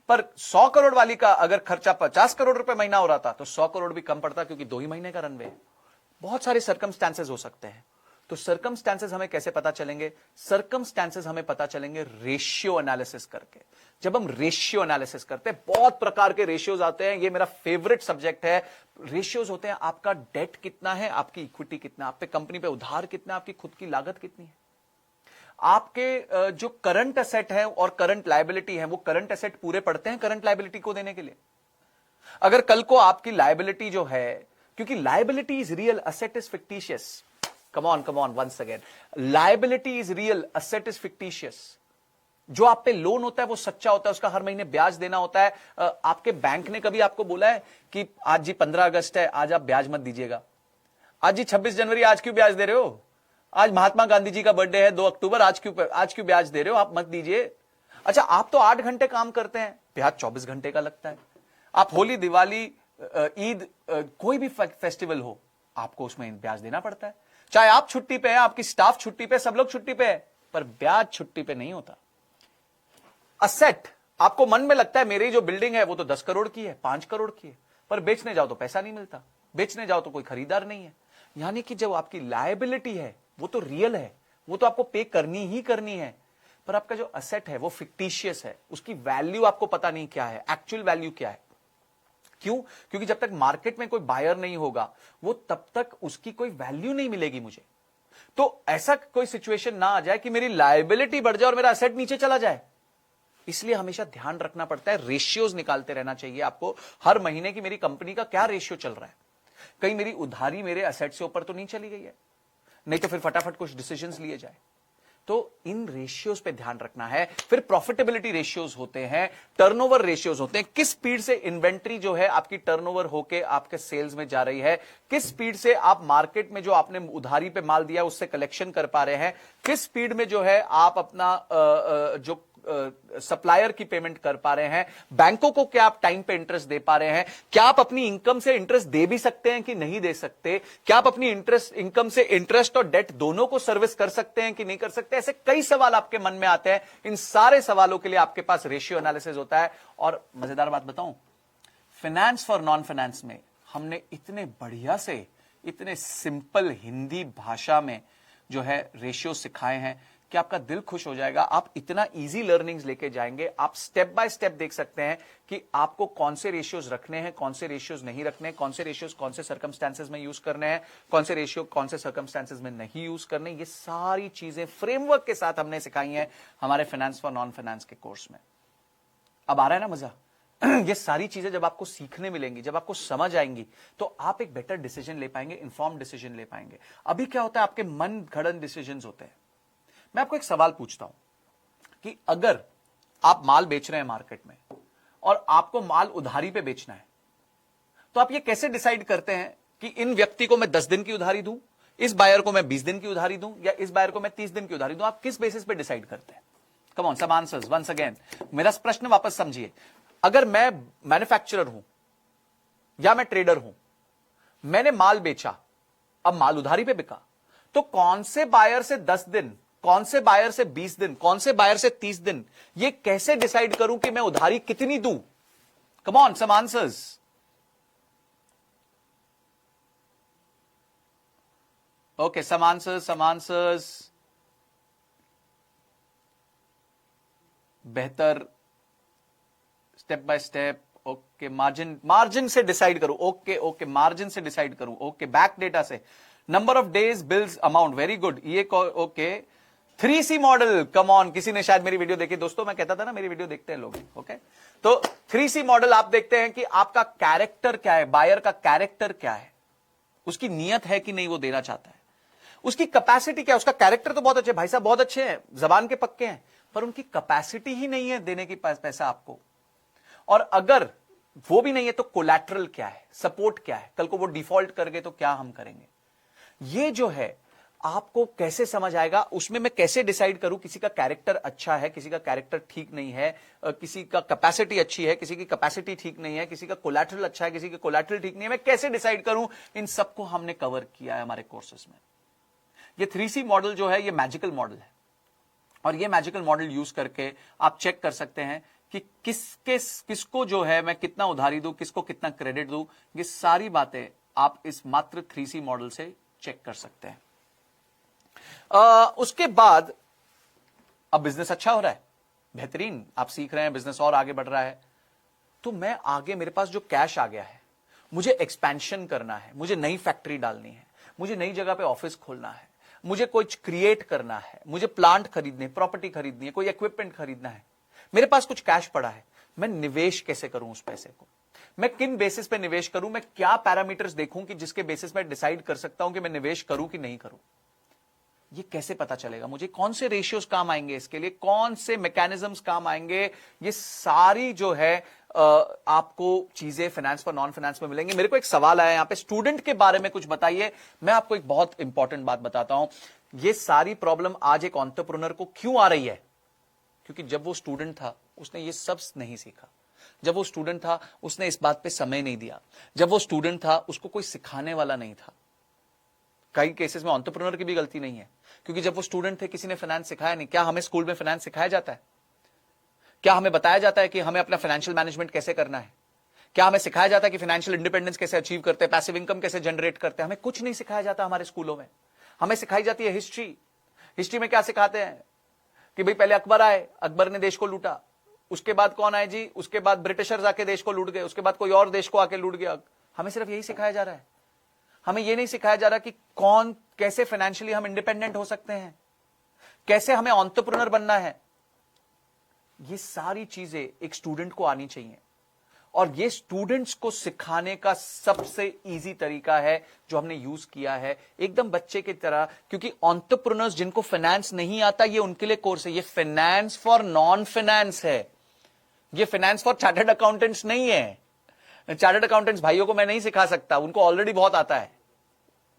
पर 100 करोड़ वाली का अगर खर्चा 50 करोड़ रुपए महीना हो रहा था तो 100 करोड़ भी कम पड़ता, क्योंकि 2 ही महीने का रनवे है। बहुत सारे सर्कमस्टांसेस हो सकते हैं। तो सर्कमस्टांसेस हमें कैसे पता चलेंगे? सर्कमस्टांसेस हमें पता चलेंगे रेशियो एनालिसिस करके। जब हम रेशियो एनालिसिस करते हैं, बहुत प्रकार के रेशियोज आते हैं, ये मेरा फेवरेट सब्जेक्ट है। रेशियोज होते हैं, आपका डेट कितना है, आपकी इक्विटी कितना है, आप पे कंपनी पे उधार कितना है, आपकी खुद की लागत कितनी है, आपके जो करंट एसेट है और करंट लायबिलिटी है, वो करंट एसेट पूरे पड़ते हैं करंट लायबिलिटी को देने के लिए। अगर कल को आपकी लायबिलिटी जो है, क्योंकि liability is real, asset is fictitious. Come on once again, liability is real, asset is fictitious. जो आप पे लोन होता है वो सच्चा होता है, उसका हर महीने ब्याज देना होता है। आपके बैंक ने कभी आपको बोला है कि आज जी 15 अगस्त है, आज आप ब्याज मत दीजिएगा। आज जी 26 जनवरी, आज क्यों ब्याज दे रहे हो? आज महात्मा गांधी जी का बर्थडे है 2 अक्टूबर, आज क्यों ब्याज दे रहे हो? आप मत दीजिए। अच्छा, आप तो 8 घंटे काम करते हैं, ब्याज 24 घंटे का लगता है। आप होली, दिवाली, ईद, कोई भी फेस्टिवल हो, आपको उसमें ब्याज देना पड़ता है। चाहे आप छुट्टी पे हैं, आपकी स्टाफ छुट्टी पे, सब लोग छुट्टी पे है, पर ब्याज छुट्टी पे नहीं होता। असेट, आपको मन में लगता है मेरी जो बिल्डिंग है वो तो 10 करोड़ की है, 5 करोड़ की है, पर बेचने जाओ तो पैसा नहीं मिलता, बेचने जाओ तो कोई खरीदार नहीं है। यानी कि जब आपकी लायबिलिटी है वो तो रियल है, वो तो आपको पे करनी ही करनी है, पर आपका जो असेट है वो फिक्टिशियस है, उसकी वैल्यू आपको पता नहीं क्या है, एक्चुअल वैल्यू क्या है। क्यों? क्योंकि जब तक मार्केट में कोई बायर नहीं होगा, वो तब तक उसकी कोई वैल्यू नहीं मिलेगी मुझे। तो ऐसा कोई सिचुएशन ना आ जाए कि मेरी लायबिलिटी बढ़ जाए और मेरा असेट नीचे चला जाए। इसलिए हमेशा ध्यान रखना पड़ता है, रेशियोज निकालते रहना चाहिए आपको हर महीने की मेरी कंपनी का क्या रेशियो चल रहा है। कहीं मेरी उधारी मेरे असेट से ऊपर तो नहीं चली गई है, नहीं तो फिर फटाफट कुछ डिसीजंस लिए जाए। तो इन रेशियोज पे ध्यान रखना है। फिर प्रॉफिटेबिलिटी रेशियोज होते हैं, टर्नओवर रेशियोज होते हैं, किस स्पीड से इन्वेंट्री जो है आपकी टर्नओवर होके आपके सेल्स में जा रही है, किस स्पीड से आप मार्केट में जो आपने उधारी पे माल दिया उससे कलेक्शन कर पा रहे हैं, किस स्पीड में जो है आप अपना जो सप्लायर की पेमेंट कर पा रहे हैं, बैंकों को क्या आप टाइम पे इंटरेस्ट दे पा रहे हैं, क्या आप अपनी इनकम से इंटरेस्ट दे भी सकते हैं कि नहीं दे सकते, क्या आप अपनी इनकम से इंटरेस्ट और डेट दोनों को सर्विस कर सकते हैं कि नहीं कर सकते। ऐसे कई सवाल आपके मन में आते हैं। इन सारे सवालों के लिए आपके पास रेशियो एनालिसिस होता है। और मजेदार बात बताऊं, फाइनेंस फॉर नॉन फाइनेंस में हमने इतने बढ़िया से, इतने सिंपल हिंदी भाषा में जो है रेशियो सिखाए हैं कि आपका दिल खुश हो जाएगा। आप इतना इजी लर्निंग्स लेके जाएंगे, आप स्टेप बाय स्टेप देख सकते हैं कि आपको कौन से रेशियोज रखने हैं, कौन से रेशियोज नहीं रखने, कौन से रेशियोज कौन से सर्कमस्टेंसेस में यूज करने हैं, कौन से रेशियो कौन से सर्कमस्टेंसेस में नहीं यूज करने। ये सारी चीजें फ्रेमवर्क के साथ हमने सिखाई हैं हमारे फाइनेंस फॉर नॉन फाइनेंस के कोर्स में। अब आ रहा है ना मजा? ये सारी चीजें जब आपको सीखने मिलेंगी, जब आपको समझ आएंगी, तो आप एक बेटर डिसीजन ले पाएंगे, इंफॉर्म डिसीजन ले पाएंगे। अभी क्या होता है, आपके मन घड़न डिसीजन होते हैं। मैं आपको एक सवाल पूछता हूं कि अगर आप माल बेच रहे हैं मार्केट में और आपको माल उधारी पे बेचना है, तो आप ये कैसे डिसाइड करते हैं कि इन व्यक्ति को मैं 10 दिन की उधारी दूं, इस बायर को मैं 20 दिन की उधारी दूं, या इस बायर को मैं 30 दिन की उधारी दूं? आप किस बेसिस पे डिसाइड करते हैं? कम ऑन, सब आंसर्स वंस अगेन। मेरा प्रश्न वापस समझिए। अगर मैं मैन्युफैक्चरर हूं या मैं ट्रेडर हूं, मैंने माल बेचा, अब माल उधारी पे बिका, तो कौन से बायर से 10 दिन, कौन से बायर से 20 दिन, कौन से बायर से 30 दिन, ये कैसे डिसाइड करूं कि मैं उधारी कितनी दूं? Come on, some answers. Okay, some answers. बेहतर, step by step. Okay, margin से डिसाइड करूं। ओके, मार्जिन से डिसाइड करूं। ओके, बैक डेटा से, number of days, bills amount, very good. ये okay, 3C model, come on. किसी ने शायद मेरी वीडियो देखी, दोस्तों मैं कहता था ना मेरी वीडियो देखते हैं लोग। ओके, तो 3C मॉडल आप देखते हैं कि आपका कैरेक्टर क्या है, बायर का कैरेक्टर क्या है, उसकी नीयत है कि नहीं वो देना चाहता है, उसकी कैपेसिटी क्या है। उसका कैरेक्टर तो बहुत अच्छे, भाई साहब बहुत अच्छे हैं, जबान के पक्के हैं, पर उनकी कैपेसिटी ही नहीं है देने की पैसा आपको। और अगर वो भी नहीं है तो कोलैटरल क्या है, सपोर्ट क्या है, कल को वो डिफॉल्ट कर गए तो क्या हम करेंगे। ये जो है आपको कैसे समझ आएगा, उसमें मैं कैसे डिसाइड करूं किसी का कैरेक्टर अच्छा है, किसी का कैरेक्टर ठीक नहीं है, किसी का कैपेसिटी अच्छी है, किसी की कैपेसिटी ठीक नहीं है, किसी का कोलैटरल अच्छा है, किसी का कोलैटरल ठीक नहीं है, मैं कैसे डिसाइड करूं। इन सबको हमने कवर किया है हमारे कोर्सेस में। ये 3C मॉडल जो है ये मैजिकल मॉडल है, और ये मैजिकल मॉडल यूज करके आप चेक कर सकते हैं कि किसको जो है मैं कितना उधारी दूं, किसको कितना क्रेडिट दूं। ये सारी बातें आप इस मात्र 3C मॉडल से चेक कर सकते हैं। उसके बाद अब बिजनेस अच्छा हो रहा है, बेहतरीन, आप सीख रहे हैं, बिजनेस और आगे बढ़ रहा है, तो मैं आगे, मेरे पास जो कैश आ गया है, मुझे एक्सपेंशन करना है, मुझे नई फैक्ट्री डालनी है, मुझे नई जगह पे ऑफिस खोलना है, मुझे कुछ क्रिएट करना है, मुझे प्लांट खरीदने, प्रॉपर्टी खरीदनी है, कोई इक्विपमेंट खरीदना है, मेरे पास कुछ कैश पड़ा है, मैं निवेश कैसे करूं उस पैसे को, मैं किन बेसिस पे निवेश करूं, मैं क्या पैरामीटर्स देखूं कि जिसके बेसिस पे डिसाइड कर सकता हूं कि मैं निवेश करूं कि नहीं करूं। ये कैसे पता चलेगा मुझे, कौन से रेशियोज काम आएंगे इसके लिए, कौन से मैकेनिज्म्स काम आएंगे, ये सारी जो है आपको चीजें फाइनेंस पर नॉन फाइनेंस में मिलेंगी। मेरे को एक सवाल आया यहां पे, स्टूडेंट के बारे में कुछ बताइए। मैं आपको एक बहुत इंपॉर्टेंट बात बताता हूं, ये सारी प्रॉब्लम आज एक एंटरप्रेन्योर को क्यों आ रही है, क्योंकि जब वो स्टूडेंट था उसने ये सब नहीं सीखा, जब वो स्टूडेंट था उसने इस बात पे समय नहीं दिया, जब वो स्टूडेंट था उसको कोई सिखाने वाला नहीं था। कई केसेस में एंटरप्रेन्योर की भी गलती नहीं है, क्योंकि जब वो स्टूडेंट थे किसी ने फाइनेंस सिखाया नहीं। क्या हमें स्कूल में फाइनेंस सिखाया जाता है? क्या हमें बताया जाता है कि हमें अपना फाइनेंशियल मैनेजमेंट कैसे करना है? क्या हमें सिखाया जाता है कि फाइनेंशियल इंडिपेंडेंस कैसे अचीव करते हैं, पैसिव इनकम कैसे जनरेट करते हैं? हमें कुछ नहीं सिखाया जाता हमारे स्कूलों में। हमें सिखाई जाती है हिस्ट्री। हिस्ट्री में क्या सिखाते हैं कि भाई पहले अकबर आए, अकबर ने देश को लूटा, उसके बाद कौन आए जी, उसके बाद ब्रिटिशर्स आके देश को लूट गए, उसके बाद कोई और देश को आके लूट गया। हमें सिर्फ यही सिखाया जा रहा है, हमें यह नहीं सिखाया जा रहा कि कौन कैसे फाइनेंशियली हम इंडिपेंडेंट हो सकते हैं, कैसे हमें एंटरप्रेन्योर बनना है। ये सारी चीजें एक स्टूडेंट को आनी चाहिए, और ये स्टूडेंट्स को सिखाने का सबसे इजी तरीका है जो हमने यूज किया है, एकदम बच्चे की तरह। क्योंकि एंटरप्रेन्योर्स जिनको फाइनेंस नहीं आता, ये उनके लिए कोर्स है। ये फाइनेंस फॉर नॉन फाइनेंस है, ये फाइनेंस फॉर चार्टर्ड अकाउंटेंट्स नहीं है। चार्टर्ड अकाउंटेंट्स भाइयों को मैं नहीं सिखा सकता, उनको ऑलरेडी बहुत आता है,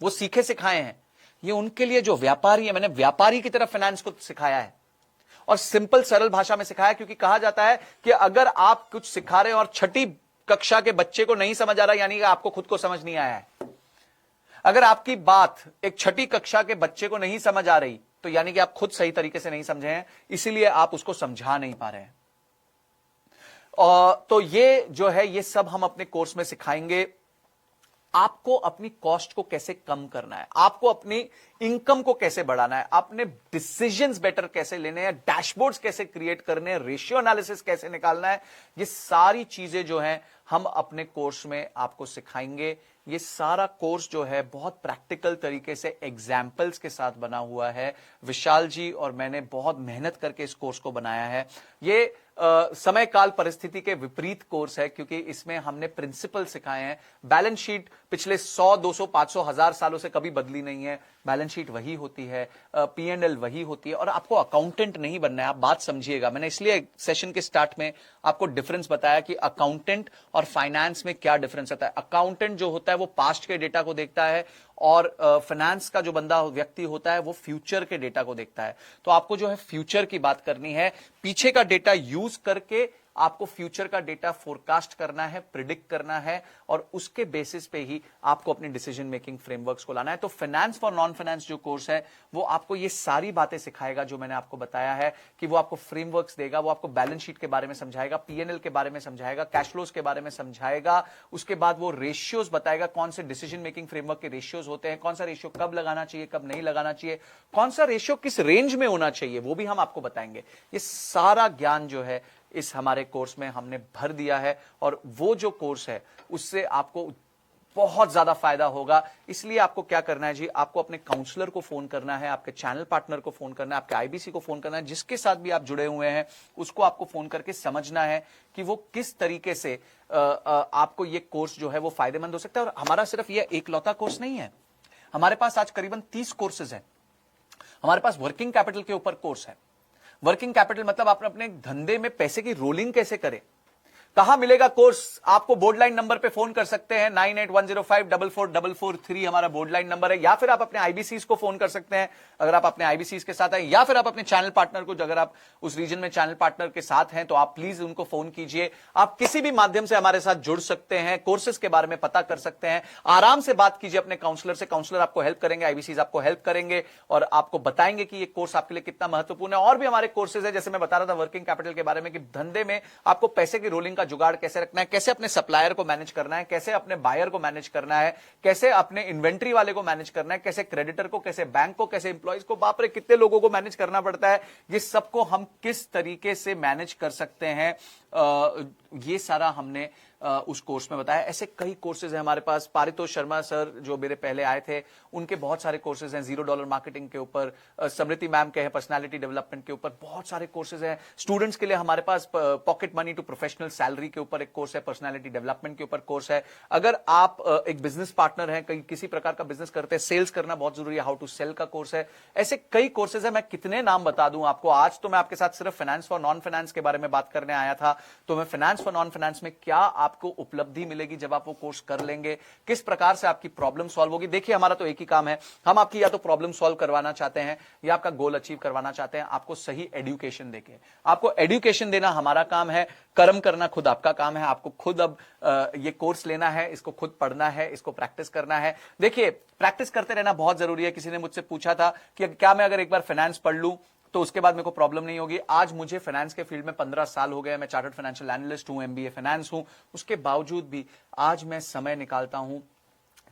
वो सीखे सिखाए हैं। ये उनके लिए जो व्यापारी है, मैंने व्यापारी की तरह फाइनेंस को सिखाया है, और सिंपल सरल भाषा में सिखाया। क्योंकि कहा जाता है कि अगर आप कुछ सिखा रहे हैं और छठी कक्षा के बच्चे को नहीं समझ आ रहा, यानी कि आपको खुद को समझ नहीं आया है। अगर आपकी बात एक छठी कक्षा के बच्चे को नहीं समझ आ रही, तो यानी कि आप खुद सही तरीके से नहीं समझे हैं, इसीलिए आप उसको समझा नहीं पा रहे हैं। तो ये जो है, ये सब हम अपने कोर्स में सिखाएंगे। आपको अपनी कॉस्ट को कैसे कम करना है, आपको अपनी इनकम को कैसे बढ़ाना है, आपने डिसीजंस बेटर कैसे लेने हैं, डैशबोर्ड्स कैसे क्रिएट करने हैं, रेशियो एनालिसिस कैसे निकालना है, ये सारी चीजें जो हैं हम अपने कोर्स में आपको सिखाएंगे। ये सारा कोर्स जो है बहुत प्रैक्टिकल तरीके से एग्जाम्पल्स के साथ बना हुआ है। विशाल जी और मैंने बहुत मेहनत करके इस कोर्स को बनाया है। ये समय काल परिस्थिति के विपरीत कोर्स है, क्योंकि इसमें हमने प्रिंसिपल सिखाए हैं। बैलेंस शीट पिछले 100, 200, 500, 1000 सालों से कभी बदली नहीं है। बैलेंस शीट वही होती है, P&L वही होती है, और आपको अकाउंटेंट नहीं बनना है। आप बात समझिएगा, मैंने इसलिए सेशन के स्टार्ट में आपको डिफरेंस बताया कि अकाउंटेंट और फाइनेंस में क्या डिफरेंस होता है। अकाउंटेंट जो होता है वो पास्ट के डेटा को देखता है, और फाइनेंस का जो बंदा व्यक्ति होता है वो फ्यूचर के डेटा को देखता है। तो आपको जो है फ्यूचर की बात करनी है, पीछे का डेटा यूज करके आपको फ्यूचर का डेटा फोरकास्ट करना है, प्रिडिक्ट करना है, और उसके बेसिस पे ही आपको अपनी डिसीजन मेकिंग फ्रेमवर्क्स को लाना है। तो फाइनेंस फॉर नॉन फाइनेंस जो कोर्स है वो आपको ये सारी बातें सिखाएगा जो मैंने आपको बताया है, कि वो आपको फ्रेमवर्क्स देगा, वो आपको बैलेंस शीट के बारे में समझाएगा, पीएनएल के बारे में समझाएगा, कैश फ्लोज के बारे में समझाएगा, उसके बाद वो रेशियोज बताएगा, कौन से डिसीजन मेकिंग फ्रेमवर्क के रेशियोज होते हैं, कौन सा रेशियो कब लगाना चाहिए, कब नहीं लगाना चाहिए, कौन सा रेशियो किस रेंज में होना चाहिए, वो भी हम आपको बताएंगे। ये सारा ज्ञान जो है इस हमारे कोर्स में हमने भर दिया है, और वो जो कोर्स है उससे आपको बहुत ज्यादा फायदा होगा। इसलिए आपको क्या करना है जी, आपको अपने काउंसलर को फोन करना है, आपके चैनल पार्टनर को फोन करना है, आपके आईबीसी को फोन करना है, जिसके साथ भी आप जुड़े हुए हैं उसको आपको फोन करके समझना है कि वो किस तरीके से आपको ये कोर्स जो है वो फायदेमंद हो सकता है। और हमारा सिर्फ ये एकलौता कोर्स नहीं है, हमारे पास आज करीबन 30 कोर्सेज हैं। हमारे पास वर्किंग कैपिटल के ऊपर कोर्स है। वर्किंग कैपिटल मतलब आप अपने धंधे में पैसे की रोलिंग कैसे करें, कहां मिलेगा कोर्स, आपको बोर्ड लाइन नंबर पे फोन कर सकते हैं, 9810544443 हमारा बोर्ड लाइन नंबर है, या फिर आप अपने आईबीसीज को फोन कर सकते हैं अगर आप अपने आईबीसीज के साथ हैं, या फिर आप अपने चैनल पार्टनर को, अगर आप उस रीजन में चैनल पार्टनर के साथ हैं तो आप प्लीज उनको फोन कीजिए। आप किसी भी माध्यम से हमारे साथ जुड़ सकते हैं, कोर्सेज के बारे में पता कर सकते हैं, आराम से बात कीजिए अपने काउंसलर से, काउंसलर आपको हेल्प करेंगे, आईबीसीज आपको हेल्प करेंगे और आपको बताएंगे कि ये कोर्स आपके लिए कितना महत्वपूर्ण है। और भी हमारे कोर्सेज है, जैसे मैं बता रहा था वर्किंग कैपिटल के बारे में, कि धंधे में आपको पैसे की रोलिंग का जुगाड़ कैसे रखना है, कैसे अपने सप्लायर को मैनेज करना है, कैसे अपने बायर को मैनेज करना है, कैसे अपने इन्वेंट्री वाले को मैनेज करना है, कैसे क्रेडिटर को, कैसे बैंक को, कैसे एम्प्लॉइज को, बाप रे कितने लोगों को मैनेज करना पड़ता है, ये सबको हम किस तरीके से मैनेज कर सकते हैं, ये सारा हमने उस कोर्स में बताया। ऐसे कई कोर्सेज हैं हमारे पास। पारितोष शर्मा सर जो मेरे पहले आए थे, उनके बहुत सारे कोर्सेज हैं $0 मार्केटिंग के ऊपर, समृति मैम के हैं पर्सनालिटी डेवलपमेंट के ऊपर, बहुत सारे कोर्सेज हैं। स्टूडेंट्स के लिए हमारे पास pocket money to professional salary के ऊपर एक कोर्स है, पर्सनालिटी डेवलपमेंट के ऊपर कोर्स है। अगर आप एक बिजनेस पार्टनर हैं, किसी प्रकार का बिजनेस करते हैं, सेल्स करना बहुत जरूरी है, हाउ टू सेल का कोर्स है। ऐसे कई कोर्सेज है, मैं कितने नाम बता दूं आपको। आज तो मैं आपके साथ सिर्फ फाइनेंस फॉर नॉन फाइनेंस के बारे में बात करने आया था, तो मैं फाइनेंस फॉर नॉन फाइनेंस में क्या आपको उपलब्धि मिलेगी जब आप वो कोर्स कर लेंगे, किस प्रकार से आपकी प्रॉब्लम सॉल्व होगी। देखिए हमारा तो एक ही काम है, हम आपकी या तो प्रॉब्लम सॉल्व करवाना चाहते हैं या आपका गोल अचीव करवाना चाहते हैं, आपको सही एजुकेशन देके। आपको एजुकेशन देना हमारा काम है, कर्म करना खुद आपका काम है। आपको खुद अब ये कोर्स लेना है, इसको खुद पढ़ना है, इसको प्रैक्टिस करना है। देखिए प्रैक्टिस करते रहना बहुत जरूरी है। किसी ने मुझसे पूछा था कि क्या मैं अगर एक बार फाइनेंस पढ़ लूं तो उसके बाद मेरे को प्रॉब्लम नहीं होगी। आज मुझे फाइनेंस के फील्ड में 15 साल हो गए, मैं चार्टर्ड फाइनेंशियल एनालिस्ट हूं, एमबीए फाइनेंस हूं, उसके बावजूद भी आज मैं समय निकालता हूं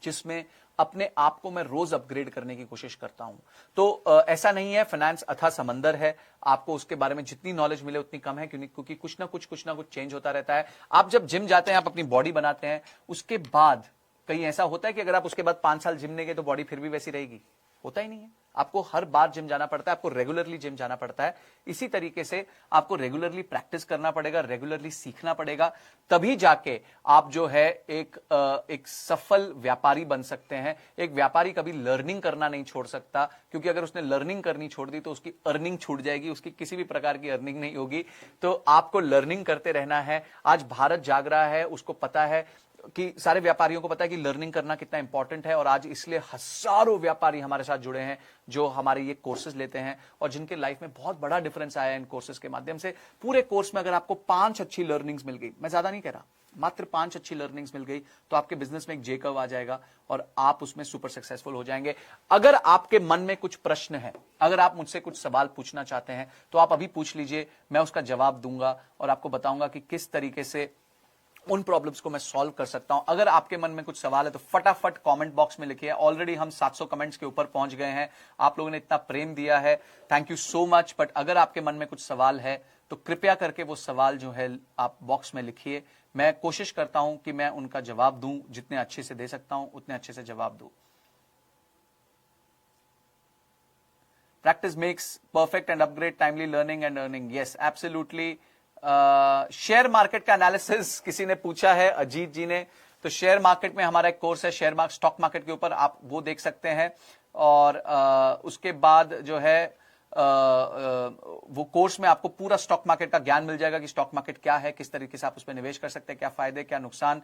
जिसमें अपने आप को मैं रोज अपग्रेड करने की कोशिश करता हूं। तो ऐसा नहीं है फाइनेंस अथाह समंदर है, आपको उसके बारे में जितनी नॉलेज मिले उतनी कम है, क्योंकि कुछ ना कुछ चेंज होता रहता है। आप जब जिम जाते हैं, आप अपनी बॉडी बनाते हैं, उसके बाद कहीं ऐसा होता है कि अगर आप उसके बाद 5 साल जिम नहीं गए तो बॉडी फिर भी वैसी रहेगी? होता ही नहीं है। आपको हर बार जिम जाना पड़ता है, आपको रेगुलरली जिम जाना पड़ता है। इसी तरीके से आपको रेगुलरली प्रैक्टिस करना पड़ेगा, रेगुलरली सीखना पड़ेगा, तभी जाके आप जो है एक सफल व्यापारी बन सकते हैं। एक व्यापारी कभी लर्निंग करना नहीं छोड़ सकता, क्योंकि अगर उसने लर्निंग करनी छोड़ दी तो उसकी अर्निंग छूट जाएगी, उसकी किसी भी प्रकार की अर्निंग नहीं होगी। तो आपको लर्निंग करते रहना है। आज भारत जाग रहा है, उसको पता है कि सारे व्यापारियों को पता है कि लर्निंग करना कितना इंपॉर्टेंट है, और आज इसलिए हजारों व्यापारी हमारे साथ जुड़े हैं जो हमारे ये कोर्सेज लेते हैं और जिनके लाइफ में बहुत बड़ा डिफरेंस आया है इन कोर्सेज के माध्यम से। पूरे कोर्स में अगर आपको 5 अच्छी लर्निंग्स मिल गई, मैं ज्यादा नहीं कह रहा, मात्र 5 अच्छी लर्निंग्स मिल गई, तो आपके बिजनेस में एक जे कर्व आ जाएगा और आप उसमें सुपर सक्सेसफुल हो जाएंगे। अगर आपके मन में कुछ प्रश्न है, अगर आप मुझसे कुछ सवाल पूछना चाहते हैं तो आप अभी पूछ लीजिए, मैं उसका जवाब दूंगा और आपको बताऊंगा कि किस तरीके से उन प्रॉब्लम्स को मैं सॉल्व कर सकता हूं। अगर आपके मन में कुछ सवाल है तो फटाफट कमेंट बॉक्स में लिखिए। ऑलरेडी हम 700 कमेंट्स के ऊपर पहुंच गए हैं, आप लोगों ने इतना प्रेम दिया है, thank you so much. But अगर आपके मन में कुछ सवाल है तो कृपया करके वो सवाल जो है आप बॉक्स में लिखिए। मैं कोशिश करता हूं कि मैं उनका जवाब दूं, जितने अच्छे से दे सकता हूं उतने अच्छे से जवाब दूं। Practice makes perfect and upgrade timely learning and earning. Yes absolutely. Share market का एनालिसिस किसी ने पूछा है, अजीत जी ने। तो शेयर मार्केट में हमारा एक कोर्स है, स्टॉक मार्केट के ऊपर, आप वो देख सकते हैं। और उसके बाद जो है वो कोर्स में आपको पूरा स्टॉक मार्केट का ज्ञान मिल जाएगा कि स्टॉक मार्केट क्या है, किस तरीके से आप उसमें निवेश कर सकते हैं, क्या फायदे क्या नुकसान,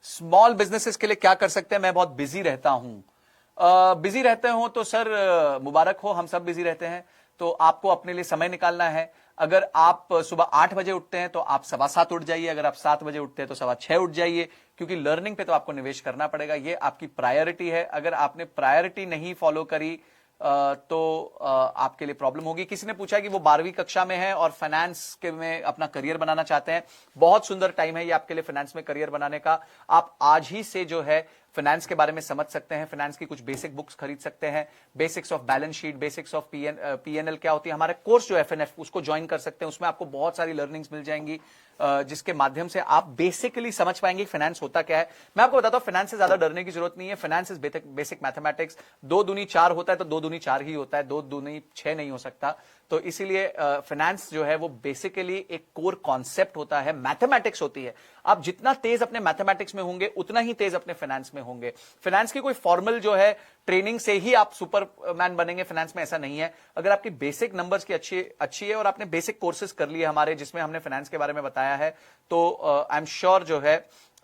स्मॉल बिजनेसेस के लिए क्या कर सकते हैं। मैं बहुत बिजी रहता हूं। बिजी रहते हो तो सर मुबारक हो, हम सब बिजी रहते हैं, तो आपको अपने लिए समय निकालना है। अगर आप सुबह 8 बजे उठते हैं तो आप 7:15 उठ जाइए, अगर आप 7 बजे उठते हैं तो 6:15 उठ जाइए, क्योंकि लर्निंग पे तो आपको निवेश करना पड़ेगा, ये आपकी प्रायोरिटी है। अगर आपने प्रायोरिटी नहीं फॉलो करी तो आपके लिए प्रॉब्लम होगी। किसी ने पूछा कि वो 12वीं कक्षा में है और फाइनेंस के में अपना करियर बनाना चाहते हैं। बहुत सुंदर टाइम है ये आपके लिए फाइनेंस में करियर बनाने का। आप आज ही से जो है फाइनेंस के बारे में समझ सकते हैं, फाइनेंस की कुछ बेसिक बुक्स खरीद सकते हैं, basics of balance sheet, basics of PNL क्या होती है, हमारे कोर्स जो एफएनएफ उसको ज्वाइन कर सकते हैं। उसमें आपको बहुत सारी लर्निंग्स मिल जाएंगी जिसके माध्यम से आप बेसिकली समझ पाएंगे फाइनेंस होता क्या है। मैं आपको बताता हूं, फाइनेंस से ज्यादा डरने की जरूरत नहीं है। Finance is basic mathematics. 2 दूनी 4 होता है तो 2 दूनी 4 ही होता है, 2 दूनी 6 नहीं हो सकता। तो इसीलिए फाइनेंस जो है वो बेसिकली एक कोर कॉन्सेप्ट होता है, मैथमेटिक्स होती है। आप जितना तेज अपने मैथमेटिक्स में होंगे उतना ही तेज अपने फाइनेंस में होंगे। फाइनेंस की कोई फॉर्मल जो है ट्रेनिंग से ही आप सुपरमैन बनेंगे, फाइनेंस में ऐसा नहीं है। अगर आपकी बेसिक नंबर्स की अच्छी है और आपने बेसिक कोर्सेज कर लिए हमारे जिसमें हमने फाइनेंस के बारे में बताया है, तो आई एम श्योर जो है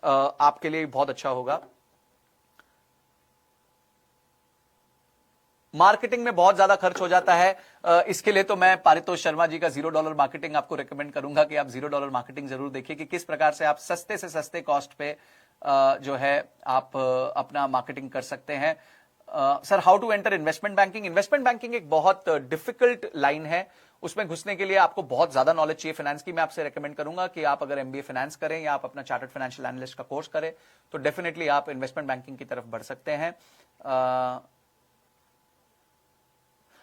आपके लिए बहुत अच्छा होगा। मार्केटिंग में बहुत ज्यादा खर्च हो जाता है, इसके लिए तो मैं पारितोष शर्मा जी का $0 मार्केटिंग आपको रेकमेंड करूंगा कि आप $0 मार्केटिंग जरूर देखिए कि किस प्रकार से आप सस्ते से सस्ते कॉस्ट पे जो है आप अपना मार्केटिंग कर सकते हैं। Sir, how to enter investment banking? Investment banking एक बहुत डिफिकल्ट लाइन है, उसमें घुसने के लिए आपको बहुत ज्यादा नॉलेज चाहिए फाइनेंस की। मैं आपसे रेकमेंड करूंगा कि आप अगर एमबीए फाइनेंस करें या आप अपना चार्टर्ड फाइनेंशियल एनालिस्ट का कोर्स करें तो डेफिनेटली आप इन्वेस्टमेंट बैंकिंग की तरफ बढ़ सकते हैं।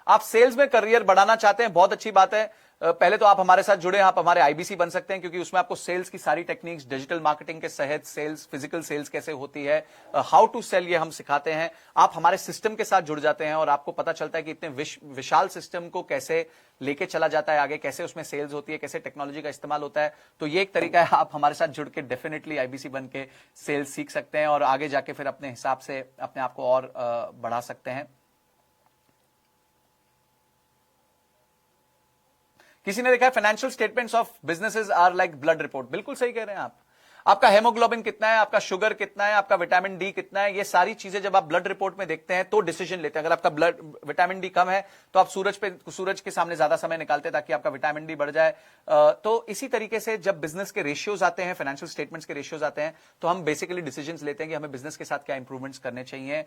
आप सेल्स में करियर बढ़ाना चाहते हैं, बहुत अच्छी बात है। पहले तो आप हमारे साथ जुड़े, आप हमारे आईबीसी बन सकते हैं, क्योंकि उसमें आपको सेल्स की सारी टेक्निक्स, डिजिटल मार्केटिंग के सहित सेल्स, फिजिकल सेल्स कैसे होती है, हाउ टू सेल, ये हम सिखाते हैं। आप हमारे सिस्टम के साथ जुड़ जाते हैं और आपको पता चलता है कि इतने विशाल सिस्टम को कैसे लेके चला जाता है आगे, कैसे उसमें सेल्स होती है, कैसे टेक्नोलॉजी का इस्तेमाल होता है। तो ये एक तरीका है, आप हमारे साथ जुड़ के डेफिनेटली आईबीसी बन के सेल्स सीख सकते हैं और आगे जाके फिर अपने हिसाब से अपने आप को और बढ़ा सकते हैं। किसी ने देखा है financial statements of businesses are like blood report. बिल्कुल सही कह रहे हैं आप। आपका हेमोग्लोबिन कितना है, आपका शुगर कितना है, आपका विटामिन डी कितना है, ये सारी चीजें जब आप ब्लड रिपोर्ट में देखते हैं तो डिसीजन लेते हैं। अगर आपका ब्लड विटामिन डी कम है तो आप सूरज के सामने ज्यादा समय निकालते हैं ताकि आपका विटामिन डी बढ़ जाए। तो इसी तरीके से जब बिजनेस के रेशियोज आते हैं, फाइनेंशियल स्टेटमेंट्स के रेशियोज आते हैं, तो हम बेसिकली डिसीजन लेते हैं कि हमें बिजनेस के साथ क्या इंप्रूवमेंट्स करने चाहिए।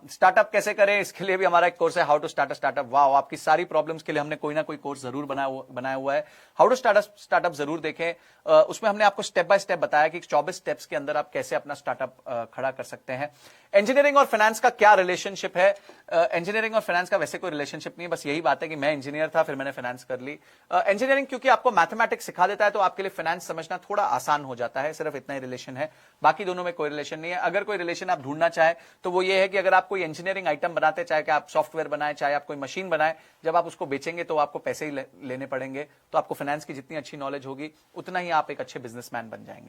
स्टार्टअप कैसे करें, इसके लिए भी हमारा एक कोर्स है, how to start a startup. वाह, आपकी सारी प्रॉब्लम्स के लिए हमने कोई ना कोई कोर्स जरूर बनाया हुआ है। हाउ टू स्टार्टअप जरूर देखें, उसमें हमने आपको स्टेप बाय स्टेप बताया कि 24 स्टेप्स के अंदर आप कैसे अपना स्टार्टअप खड़ा कर सकते हैं। इंजीनियरिंग और फाइनेंस का क्या रिलेशनशिप है? इंजीनियरिंग और फाइनेंस का वैसे कोई रिलेशनशिप नहीं है, बस यही बात है कि मैं इंजीनियर था फिर मैंने फाइनेंस कर ली। इंजीनियरिंग क्योंकि आपको मैथमेटिक्स सिखा देता है तो आपके लिए फाइनेंस समझना थोड़ा आसान हो जाता है, सिर्फ इतना ही रिलेशन है, बाकी दोनों में कोई रिलेशन नहीं है। अगर कोई रिलेशन आप ढूंढना चाहें तो वो ये है कि अगर आप कोई इंजीनियरिंग आइटम बनाते, चाहे कि आप सॉफ्टवेयर बनाए, चाहे आप कोई मशीन बनाए, जब आप उसको बेचेंगे तो आपको पैसे ही लेने पड़ेंगे। तो आपको फाइनेंस की जितनी अच्छी नॉलेज होगी उतना ही आप एक अच्छे बिजनेसमैन बन जाएंगे।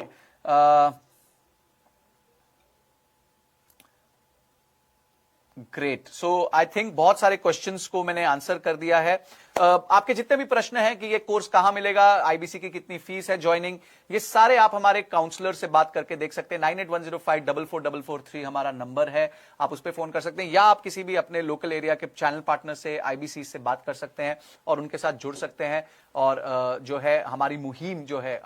ग्रेट, सो आई थिंक बहुत सारे क्वेश्चंस को मैंने आंसर कर दिया है। आपके जितने भी प्रश्न हैं कि ये कोर्स कहां मिलेगा, आईबीसी की कितनी फीस है, ज्वाइनिंग, ये सारे आप हमारे काउंसलर से बात करके देख सकते हैं। 9810544443 हमारा नंबर है, आप उस पर फोन कर सकते हैं या आप किसी भी अपने लोकल एरिया के चैनल पार्टनर से, आईबीसी से बात कर सकते हैं और उनके साथ जुड़ सकते हैं। और जो है हमारी मुहिम जो है,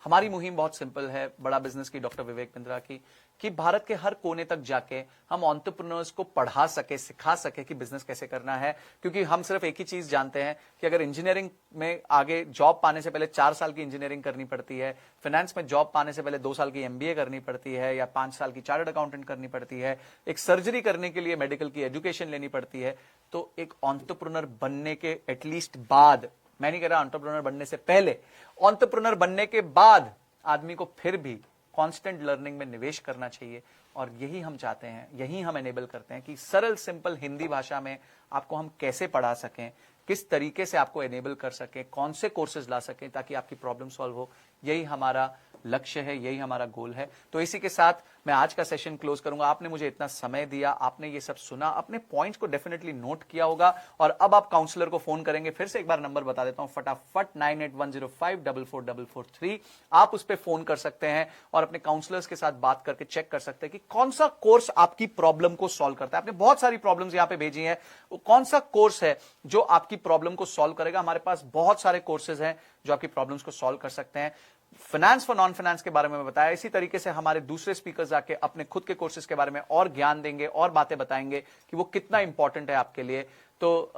हमारी मुहिम बहुत सिंपल है, बड़ा बिजनेस की, डॉक्टर विवेक बिंद्रा की, कि भारत के हर कोने तक जाके हम एंटरप्रेन्योर्स को पढ़ा सके, सिखा सके कि बिजनेस कैसे करना है। क्योंकि हम सिर्फ एक ही चीज जानते हैं कि अगर इंजीनियरिंग में आगे जॉब पाने से पहले 4 साल की इंजीनियरिंग करनी पड़ती है, फाइनेंस में जॉब पाने से पहले 2 साल की एमबीए करनी पड़ती है या 5 साल की चार्टर्ड अकाउंटेंट करनी पड़ती है, एक सर्जरी करने के लिए मेडिकल की एजुकेशन लेनी पड़ती है। तो एक एंटरप्रेन्योर बनने के एटलीस्ट बाद, मैं नहीं कह रहा एंटरप्रेन्योर बनने से पहले, एंटरप्रेन्योर बनने के बाद आदमी को फिर भी कांस्टेंट लर्निंग में निवेश करना चाहिए। और यही हम चाहते हैं, यही हम एनेबल करते हैं कि सरल सिंपल हिंदी भाषा में आपको हम कैसे पढ़ा सकें, किस तरीके से आपको एनेबल कर सकें, कौन से कोर्सेज ला सकें ताकि आपकी प्रॉब्लम सॉल्व हो। यही हमारा लक्ष्य है, यही हमारा गोल है। तो इसी के साथ मैं आज का सेशन क्लोज करूंगा। आपने मुझे इतना समय दिया, आपने ये सब सुना, अपने पॉइंट्स को डेफिनेटली नोट किया होगा और अब आप काउंसलर को फोन करेंगे। फिर से एक बार नंबर बता देता हूं फटाफट, 9810544443। आप उस पर फोन कर सकते हैं और अपने काउंसलर्स के साथ बात करके चेक कर सकते हैं कि कौन सा कोर्स आपकी प्रॉब्लम को सॉल्व करता है। आपने बहुत सारी प्रॉब्लम्स यहां पे भेजी हैं, वो कौन सा कोर्स है जो आपकी प्रॉब्लम को सॉल्व करेगा। हमारे पास बहुत सारे कोर्सेज हैं जो आपकी प्रॉब्लम्स को सॉल्व कर सकते हैं। फाइनेंस फॉर नॉन फाइनेंस के बारे में मैं बताया, इसी तरीके से हमारे दूसरे स्पीकर्स आके अपने खुद के कोर्सेज के बारे में और ज्ञान देंगे और बातें बताएंगे कि वो कितना इंपॉर्टेंट है आपके लिए। तो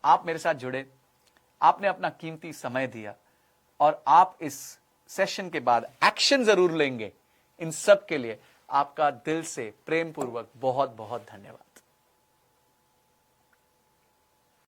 आप मेरे साथ जुड़े, आपने अपना कीमती समय दिया और आप इस सेशन के बाद एक्शन जरूर लेंगे। इन सब के लिए आपका दिल से प्रेम पूर्वक बहुत बहुत धन्यवाद।